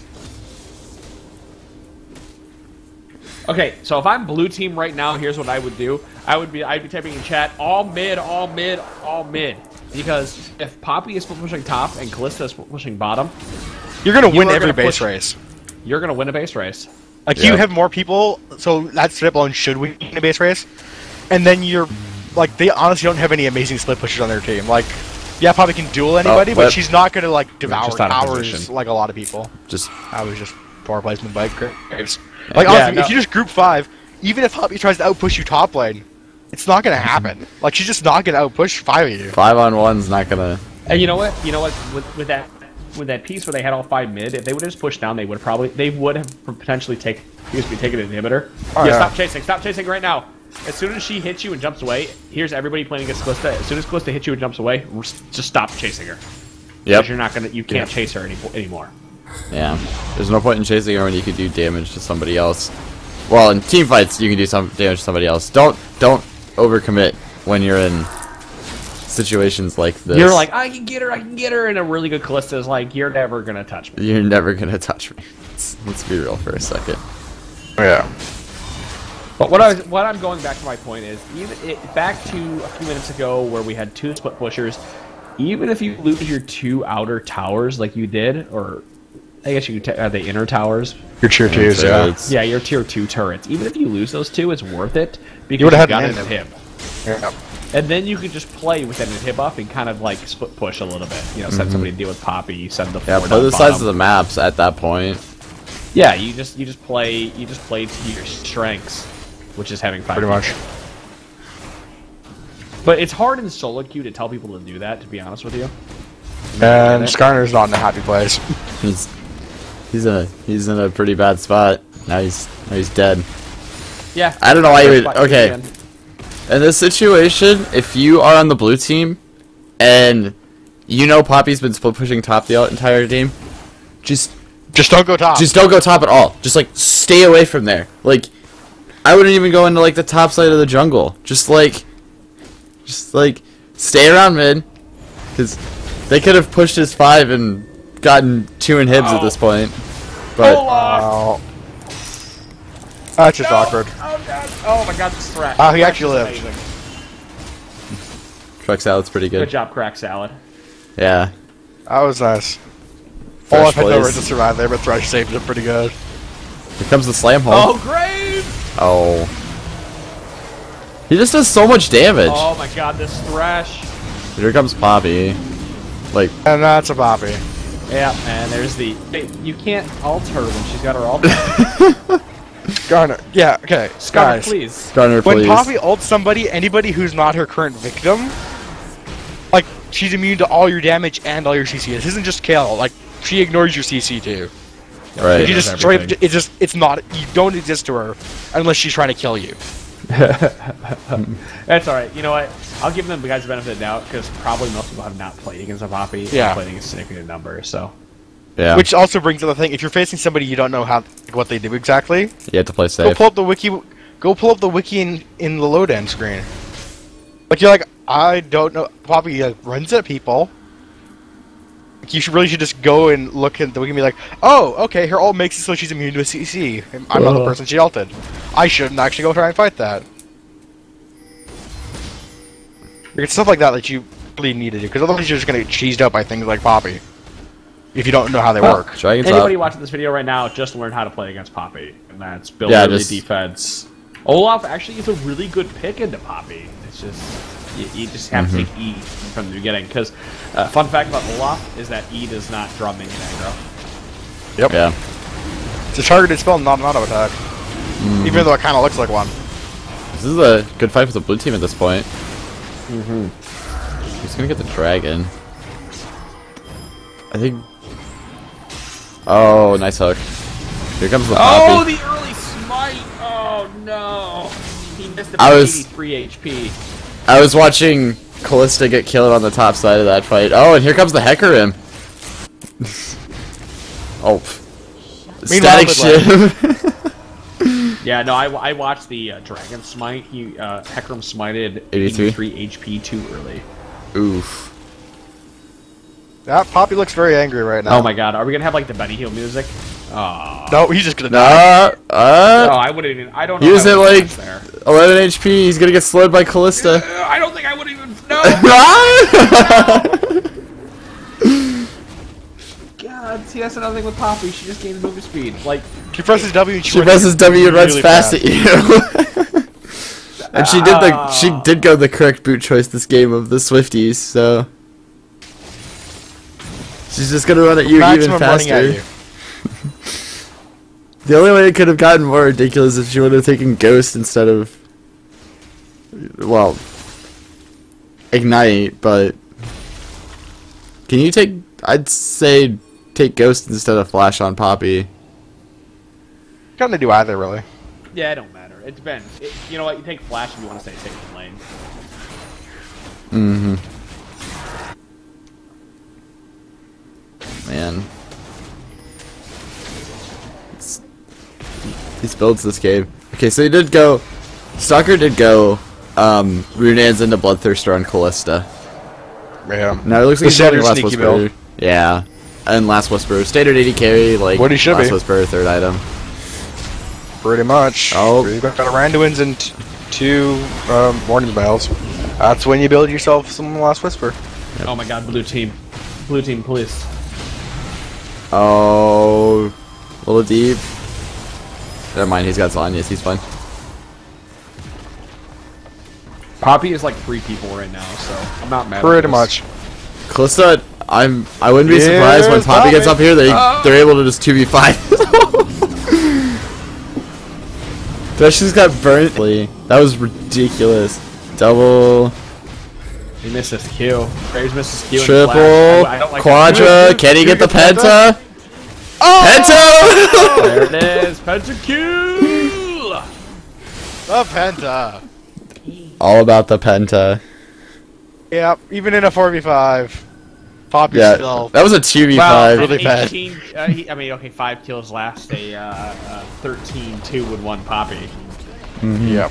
Okay, so if I'm blue team right now, here's what I would do. I'd be typing in chat, all mid, all mid, all mid. Because if Poppy is pushing top and Callista is pushing bottom, You're gonna win are every gonna base push- race. you're gonna win a base race. Like Yeah. you have more people, so that split alone should win a base race. And then you're like they honestly don't have any amazing split pushers on their team. Like, yeah, Poppy can duel anybody, but but- she's not gonna like devour just out of towers position. like a lot of people. Just I was just poor placement by Graves. Like Yeah, honestly, no. if you just group 5, even if Poppy tries to outpush you top lane, it's not gonna happen. Like she's just not gonna outpush 5 of you. 5-on-1's not gonna. And you know what? With that piece where they had all 5 mid, if they would have just pushed down, they would have potentially taken an inhibitor. Oh, yeah, yeah. stop chasing right now. As soon as she hits you and jumps away, here's everybody playing against Callista. As soon as Callista hits you and jumps away, just stop chasing her. Yep. Because you can't chase her anymore. Yeah. There's no point in chasing her when you can do damage to somebody else. Well, in team fights, you can do some damage to somebody else. Don't overcommit when you're in situations like this. You're like, I can get her, and a really good Callista is like, you're never gonna touch me. You're never gonna touch me. Let's be real for a second. Yeah. But what I'm going back to my point is, back to a few minutes ago where we had 2 split pushers, even if you lose your 2 outer towers like you did, or I guess you could the inner towers. Your tier 2s, So yeah. it's- Yeah, your tier 2 turrets. Even if you lose those 2, it's worth it because You would've you had got an an inhib. Yeah. And then you could just play with that inhib up and kind of like split push a little bit. You know, send somebody to deal with Poppy, send the Yeah, forward play on the size bottom. of the maps at that point. Yeah, you just play to your strengths, which is having 5 Pretty people. much. But it's hard in solo queue to tell people to do that, to be honest with you. And Skarner's not in a happy place. He's in a pretty bad spot. Now he's dead. Yeah. I don't know why you would. Spot Okay. again. In this situation, if you are on the blue team and you know Poppy's been split pushing top the entire game, just Don't go top. don't go top at all. Just like stay away from there. Like I wouldn't even go into like the top side of the jungle. Just like stay around mid, because they could have pushed his 5 and gotten 2 inhibs at this point. But Oh. That's just awkward. Oh god! Oh my god! This threat. Oh, he actually lived. Amazing. truck salad's pretty Good good. job, crack salad. Yeah. That was nice. Fresh Olaf had nowhere plays. to survive there, but Thresh saved him pretty good. Here comes the slam hole. Oh, Grave! Oh. He just does so much damage. Oh my god, this thresh. Here comes Poppy. Like, And that's a Poppy. Yeah, and there's the. You can't ult her when she's got her ult. Skarner. Yeah, okay. Scar, Guys. please. Gunner, When please. Poppy ults somebody, anybody who's not her current victim, like, she's immune to all your damage and all your CC. This isn't just kill. Like, she ignores your CC too. Right. You does just straight up, everything. it's not, you don't exist to her unless she's trying to kill you. That's alright. You know what? I'll give them the guys the benefit of the doubt because probably most people have not played against a Poppy. Yeah. They've played against a significant number, so. Yeah. Which also brings up the thing, if you're facing somebody you don't know how what they do exactly, You have to play go safe. pull up the wiki. Go pull up the wiki in the load-in screen. Like you're like, I don't know. Poppy runs at people. Like, you should just go and look at the wiki and be like, oh, okay, her ult makes it so she's immune to a CC. I'm not the person she ulted. I shouldn't actually go try and fight that. Like, it's stuff like that you really need to do, because otherwise you're just gonna get cheesed out by things like Poppy. If you don't know how they work. Dragon's Anybody up. watching this video right now just learned how to play against Poppy, and that's build Yeah, early just- defense. Olaf actually is a really good pick into Poppy. It's just you just have to take E from the beginning. Because fun fact about Olaf is that E does not draw minion aggro. Yep. Yeah. It's a targeted spell, not an auto attack. Even though it kind of looks like one. This is a good fight for the blue team at this point. He's gonna get the dragon. I think. Oh, nice hook. Here comes the Oh, Poppy. the early smite! Oh no! He missed I about was- 83 HP. I was watching Callista get killed on the top side of that fight. Oh, and here comes the Hecarim. Oh. Meanwhile, Static but, ship. Yeah, no, I watched the Dragon Smite. Hecarim smited 83? 83 HP too early. Oof. Yeah, Poppy looks very angry right now. Oh my god, are we gonna have like the Benny Hill music? Oh. No, he's just gonna die. No, I wouldn't even. I don't know. He was how at I would like catch there. 11 HP. He's gonna get slowed by Callista. I don't think I would even. No. God, see, that's another thing with Poppy. She just gains movement speed. Like, She presses W and She presses W and runs really fast fast. at you. And she did go the correct boot choice this game of the Swifties, so she's just gonna run at you maximum even running at faster. you. The only way it could have gotten more ridiculous if she would have taken Ghost instead of, well, Ignite, but can you take, I'd say take Ghost instead of Flash on Poppy. Kinda do either, really. yeah, it don't matter. It depends. You know what? You take Flash if you want to stay safe in lane. Mm-hmm. Man. These builds this game. Okay, so he did go... Stalker did go Runaan's into Bloodthirster on Callista. Yeah. Now it looks The like he's going standard Last sneaky Whisperer. build. Yeah. And Last Whisperer. Standard 80 carry, like What he should Last be. Whisperer, third item. Pretty much. Oh. You've got Randuins and two Warning Bells. That's when you build yourself some Last Whisper. Yep. Oh my God, blue team, please. Oh... A little deep. Never mind, he's got Zanyas, he's fine. Poppy is like 3 people right now, so I'm not mad. Pretty at this. much. Callista, I wouldn't be surprised when Yes, Poppy gets Poppy. up here, they're able to just 2v5. Thresh's got burnt. That was ridiculous. Double, He missed his Q. Graves missed his Q. and triple, Flash. I don't like quadra. that. Can he get the Penta? penta? Oh! Penta! There it is. Pentakill. The Penta. All about the penta. Yeah, even in a 4v5. Poppy's Yeah, still... that was a 2v5. Well, really bad. 18, I mean, okay, 5 kills last. A 13-2 with 1 Poppy Yeah.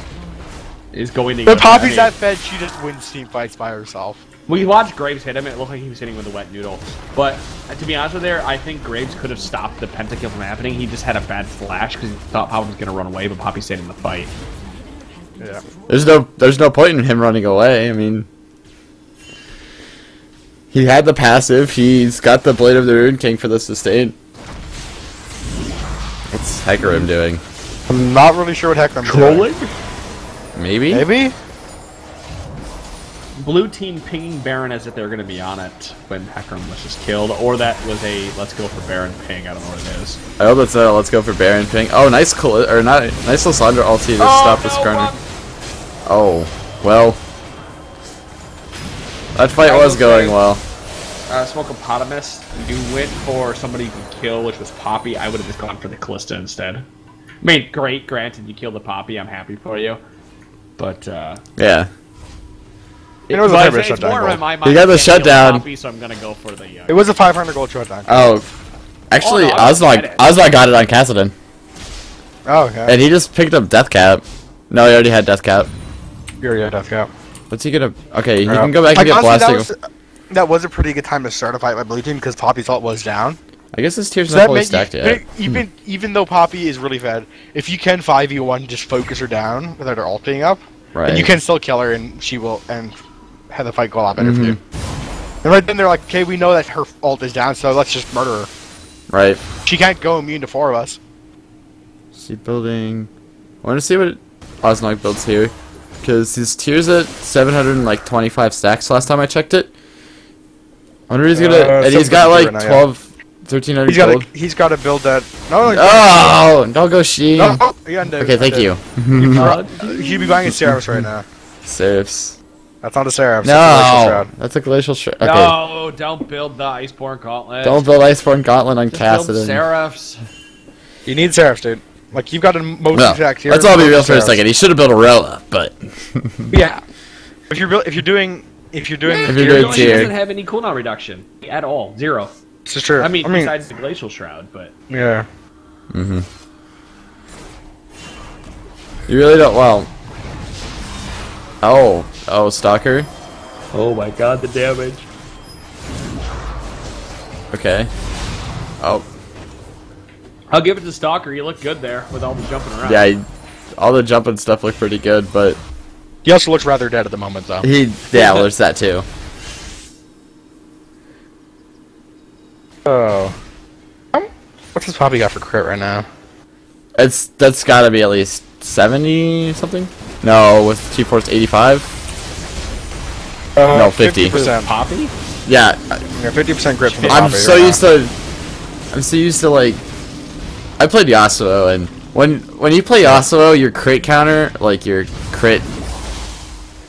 is going to. But go Poppy's down. that fed, she just wins team fights by herself. We watched Graves hit him. It looked like he was hitting with a wet noodle. But to be honest with you, I think Graves could have stopped the pentakill from happening. He just had a bad flash because he thought Poppy was going to run away, but Poppy stayed in the fight. Yeah. There's no point in him running away. I mean, he had the passive. He's got the Blade of the Rune King for the sustain. What's Hecarim doing? I'm not really sure what Hecarim's doing. Maybe? Maybe? Blue team pinging Baron as if they're going to be on it when Hecarim was just killed, or that was a let's go for Baron ping. I don't know what it is. I hope that's a let's go for Baron ping. Oh, nice nice Lysandra ulti to stop this corner. Oh, well. That fight was going well. Smokeopotamus, you went for somebody you could kill, which was Poppy. I would have just gone for the Callista instead. I mean, great, granted, you killed the Poppy. I'm happy for you. But, Yeah. It was a but favorite it's shutdown more goal. in my mind. He got the I can't kill shutdown. Poppy, so I'm going to go for the... It was a 500 gold shutdown. Oh. Actually, Oh, no, I Osmog get it. got it on Kassadin. Oh, okay. And he just picked up Death Cap. No, he already had Death Cap. Yeah, Death Cap. What's he gonna... Okay, he Yeah. can go back and Like, get honestly, blasting. that was a pretty good time to start a fight by blue team because Poppy's ult was down. I guess his tear's So not that fully meant stacked yet. even though Poppy is really fed, if you can 5v1 just focus her down without her ult being up, Right. then you can still kill her and she will and have the fight go a lot better for you. Mm-hmm. And right then they're like, okay, we know that her ult is down, so let's just murder her. Right. She can't go immune to 4 of us. See building... I want to see what Osnog builds here. Because his tier's at 725 stacks last time I checked it. I wonder if he's gonna... and he's got like 752 right now, 1300 gold. He's got to build that. No, Oh! Don't go Sheen! no, yeah, no, Okay, thank you. He'd be buying a Seraphs right now. Seraphs. That's not a Seraphs. that's a Glacial No! Shroud. That's a Glacial Shroud. Okay. No, don't build the Iceborne Gauntlet. Don't build Iceborne Gauntlet on Just build Kassadin. Seraphs. You need Seraphs, dude. Like, you've got a motion No, attack here. let's all be and real for a Seraphs. second. He should have built a Rolla, but... Yeah. If you're doing If you're Your doing ability tier. doesn't have any cooldown reduction at all. 0. this is true. I mean, besides the Glacial Shroud, but... yeah. You really don't... Well... Oh, Stalker? Oh my god, the damage. Okay. Oh. I'll give it to Stalker. You look good there with all the jumping around. Yeah, all the jumping stuff looked pretty good, but He also looks rather dead at the moment, though. yeah, well, there's that too. Oh. What's his Poppy got for crit right now? That's got to be at least 70 something. No, with G-Force 85. No, 50. 50%. Poppy? Yeah, Yeah, 50% grip from the I'm Poppy so right used now. to. I'm so used to like. I played Yasuo, and when you play Yasuo, your crit counter, like your crit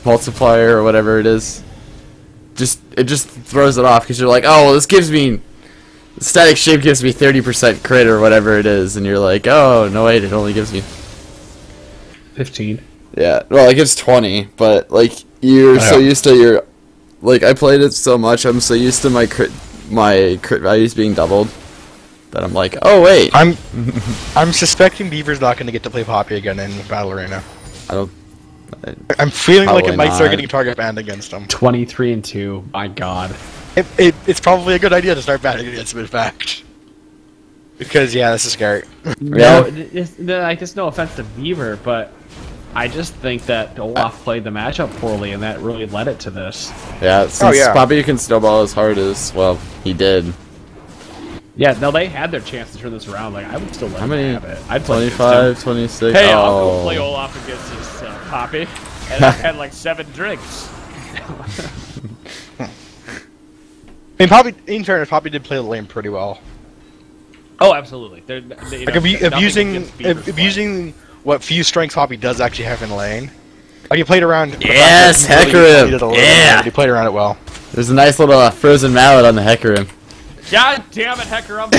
multiplier or whatever it is, it just throws it off because you're like, oh, well, this gives me. Static shape gives me 30% crit or whatever it is, and you're like, oh no wait, it only gives me 15. Yeah, well, it gives 20, but like you're so used to your, like I played it so much, I'm so used to my crit values being doubled that I'm like, oh wait, I'm suspecting Beaver's not going to get to play Poppy again in Battle Arena. I don't. I'm feeling like it Probably might start not. getting target banned against him. 23-2. My God. It's probably a good idea to start batting against him, in fact. Because, yeah, this is scary. No, I guess no offense to Beaver, but I just think that Olaf played the matchup poorly, and that really led it to this. Yeah, since yeah. Poppy can snowball as hard as, well, he did. Yeah, no, they had their chance to turn this around. Like, I would still let How them many? have it. I'd play 25, 26. Hey, oh. I'll go play Olaf against this Poppy, and I've had like 7 drinks. I mean, Poppy, in fairness, Poppy did play the lane pretty well. Oh, absolutely. Like, if using what few strengths Poppy does actually have in lane. Like, he played around... Yes, Hecarim! Yeah! He played around it well. There's a nice little frozen mallet on the Hecarim. God damn it, Hecarim!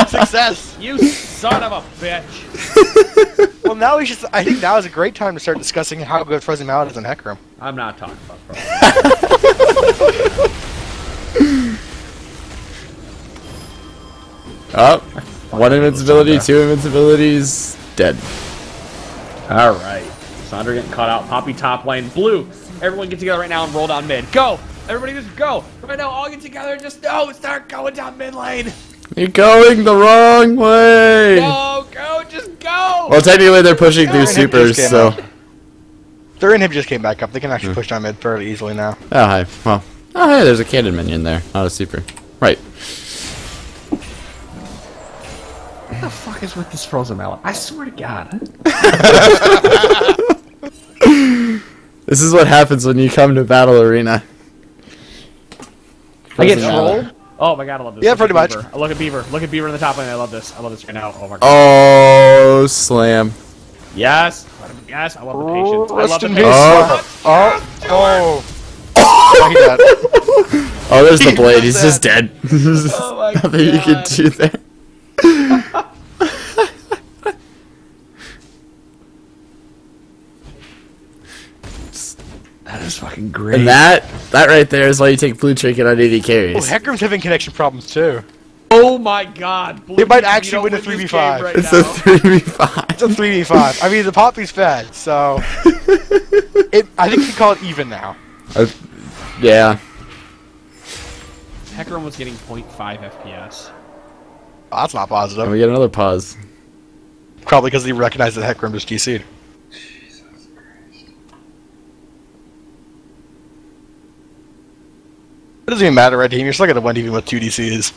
Success! You son of a bitch! Well, now we should... I think now is a great time to start discussing how good Frozen Mallet is in Hecarim. I'm not talking about Frozen. Oh, 1 invincibility, 2 invincibilities, dead. Alright. Sandra getting caught out. Poppy top lane. Blue, everyone get together right now and roll down mid. Go! Everybody just go! Right now, all get together and just start going down mid lane! You're going the wrong way! Go! Just go! Well, technically they're pushing through Their inhib supers, just so... came up. Their inhib just came back up. They can actually push down mid fairly easily now. Oh, hi. Well, oh, hey, there's a cannon minion there, not a super. Right. What the fuck is with this Frozen Mallet? I swear to God. This is what happens when you come to Battle Arena. I get Frozen trolled? Mallet. Oh my God, I love this. Yeah, Look pretty at much. Beaver. Look at Beaver. Look at Beaver in the top lane. I love this. I love this right now. Oh my God. Oh, slam. Yes. Yes, I love the patience. I love Rest the in patience. peace. Oh, he died. Oh, there's the blade. He's just dead. Oh my Nothing you can God. do there. That is fucking great. And that right there is why you take blue trinket on 80 Oh, carries. Hecarim's having connection problems too. Oh my God. Blue They might team, actually you win a don't this 3v5. game right It's now. a 3v5. It's a 3v5. I mean, the Poppy's fed, so... I think you call it even now. Yeah. Hecarim was getting 0.5 FPS. Oh, that's not And positive. we get another pause. Probably because they recognize that Hecarim just DC'd. It doesn't even matter, Red Team. You're still gonna win even with 2 DCs.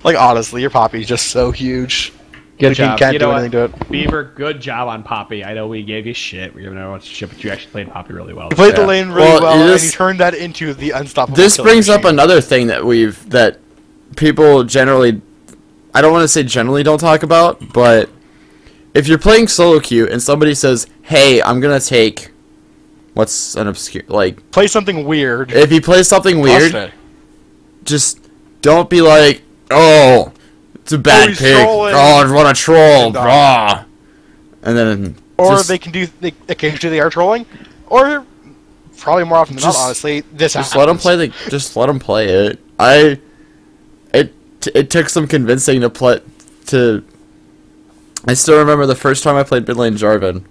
Like, honestly, your Poppy's just so huge. Good Your team job. can't You do know anything to it. what? Beaver, good job on Poppy. I know we gave you shit. We gave everyone shit, but you actually played Poppy really well. You played the Yeah. lane really Well, well, you and just- you turned that into the unstoppable This killing brings up machine. another thing that people generally, I don't want to say generally don't talk about, but if you're playing solo queue and somebody says, "Hey, I'm gonna take," what's an obscure, like, Play something weird. if he plays something weird, Bust it. just don't be like, "Oh, it's a bad he's pick. trolling." Oh, I want to troll." No. Brah. And then Or just, they can do, occasionally they are trolling, or probably more often than not, Just- honestly, this just let him happens. play just let him play it. It took some convincing to play to. I still remember the first time I played mid lane Jarvan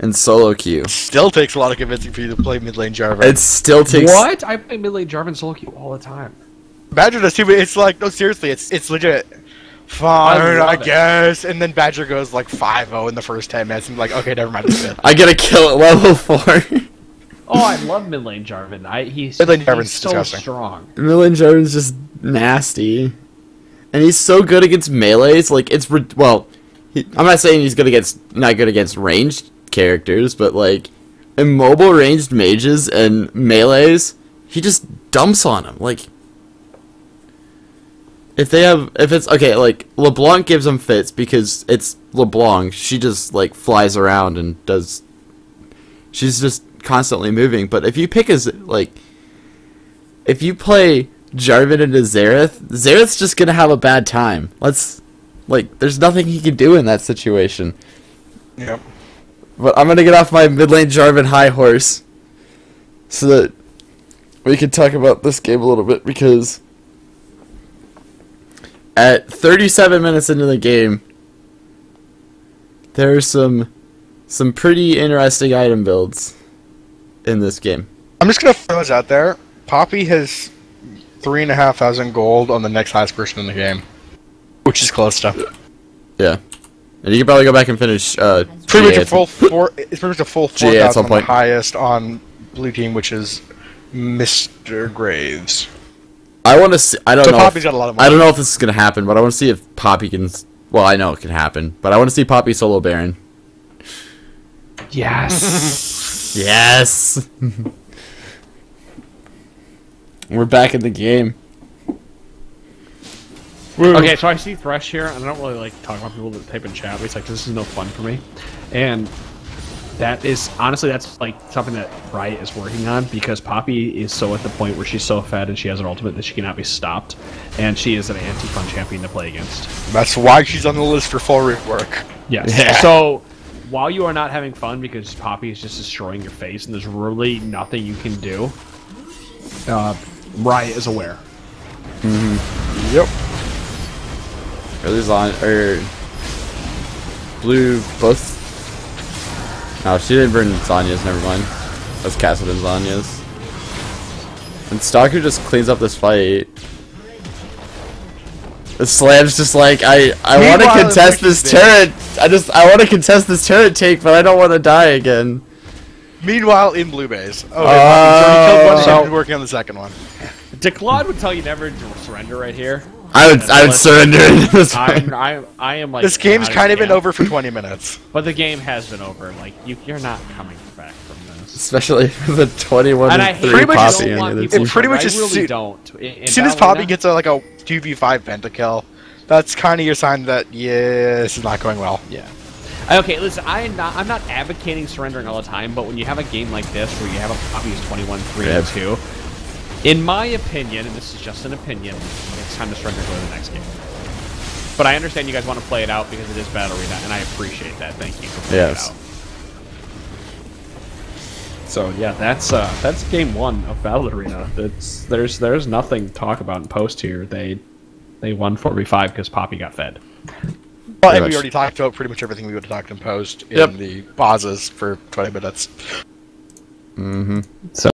in solo queue. Still takes a lot of convincing for you to play mid lane Jarvan. It still takes. What? I play mid lane Jarvan solo queue all the time. Badger does too, but it's like, no, seriously, it's legit. Fine, I love I it. guess. And then Badger goes like 5-0 in the first 10 minutes, and like, okay, never mind. It's good. I get a kill at level 4. Oh, I love mid lane Jarvan. He's Jarvan's so disgusting. strong. Millen Jarvan's just nasty. And he's so good against melees. Like, I'm not saying he's not good against ranged characters, but like, immobile ranged mages and melees, he just dumps on them. Like, if it's, okay, like, LeBlanc gives him fits because it's LeBlanc. She just, like, flies around and she's just constantly moving. But if you pick if you play Jarvan into Xerath's just gonna have a bad time. There's nothing he can do in that situation. Yep. But I'm gonna get off my mid lane Jarvan high horse so that we can talk about this game a little bit, because at 37 minutes into the game, there's some pretty interesting item builds in this game. I'm just gonna throw this out there. Poppy has 3,500 gold on the next highest person in the game, which is close to. Yeah, and you can probably go back and finish. Pretty much GA a full four. It's pretty much a full GA at 4,000 some on the point. highest on blue team, which is Mr. Graves. I want to see. I don't So know. Poppy's got a lot of money. I don't know if this is gonna happen, but I want to see if Poppy can. Well, I know it can happen, but I want to see Poppy solo Baron. Yes. Yes. We're back in the game. Okay, so I see Thresh here, and I don't really like talking about people that type in chat, but it's like, this is no fun for me. And that is, honestly, that's like something that Riot is working on, because Poppy is so at the point where she's so fed and she has an ultimate that she cannot be stopped, and she is an anti-fun champion to play against. That's why she's on the list for full rework. Yes. Yeah. So, while you are not having fun because Poppy is just destroying your face and there's really nothing you can do, Riot is aware. Yep. Blue both. No, she didn't burn Zanya's, never mind. That's Cassid and Zanya's. And Stalker just cleans up this fight. The Slam's just like, I want to Meanwhile, contest this Ricky's there. turret. I want to contest this turret take, but I don't want to die again. Meanwhile, in Blue Base. Okay, Oh. Poppy's already killed one, so he's working on the second one. DeClaude would tell you never to surrender right here. I would surrender in this one. I am like, This game's kind of been yeah. over for 20 minutes. But the game has been over. Like, you're not coming back from this. Especially with a 21 And I and hate 3 Pretty much Poppy don't on want the other people team. It pretty to- much I is really soo- don't. In As soon as Ballerina- Poppy gets a 2v5 pentakill, that's kind of your sign that, yeah, this is not going well. Yeah. Okay, listen, I'm not advocating surrendering all the time, but when you have a game like this where you have a Poppy who's 21, 3, and 2, in my opinion, and this is just an opinion, it's time to surrender and go to the next game. But I understand you guys want to play it out because it is Battle Arena, and I appreciate that. Thank you for playing Yes. it out. So yeah, that's game 1 of Battle Arena. There's nothing to talk about in post here. They won 4v5 because Poppy got fed. Well, Pretty and we much. already talked about pretty much everything we would have talked in post in Yep. the pauses for 20 minutes. Mm-hmm. So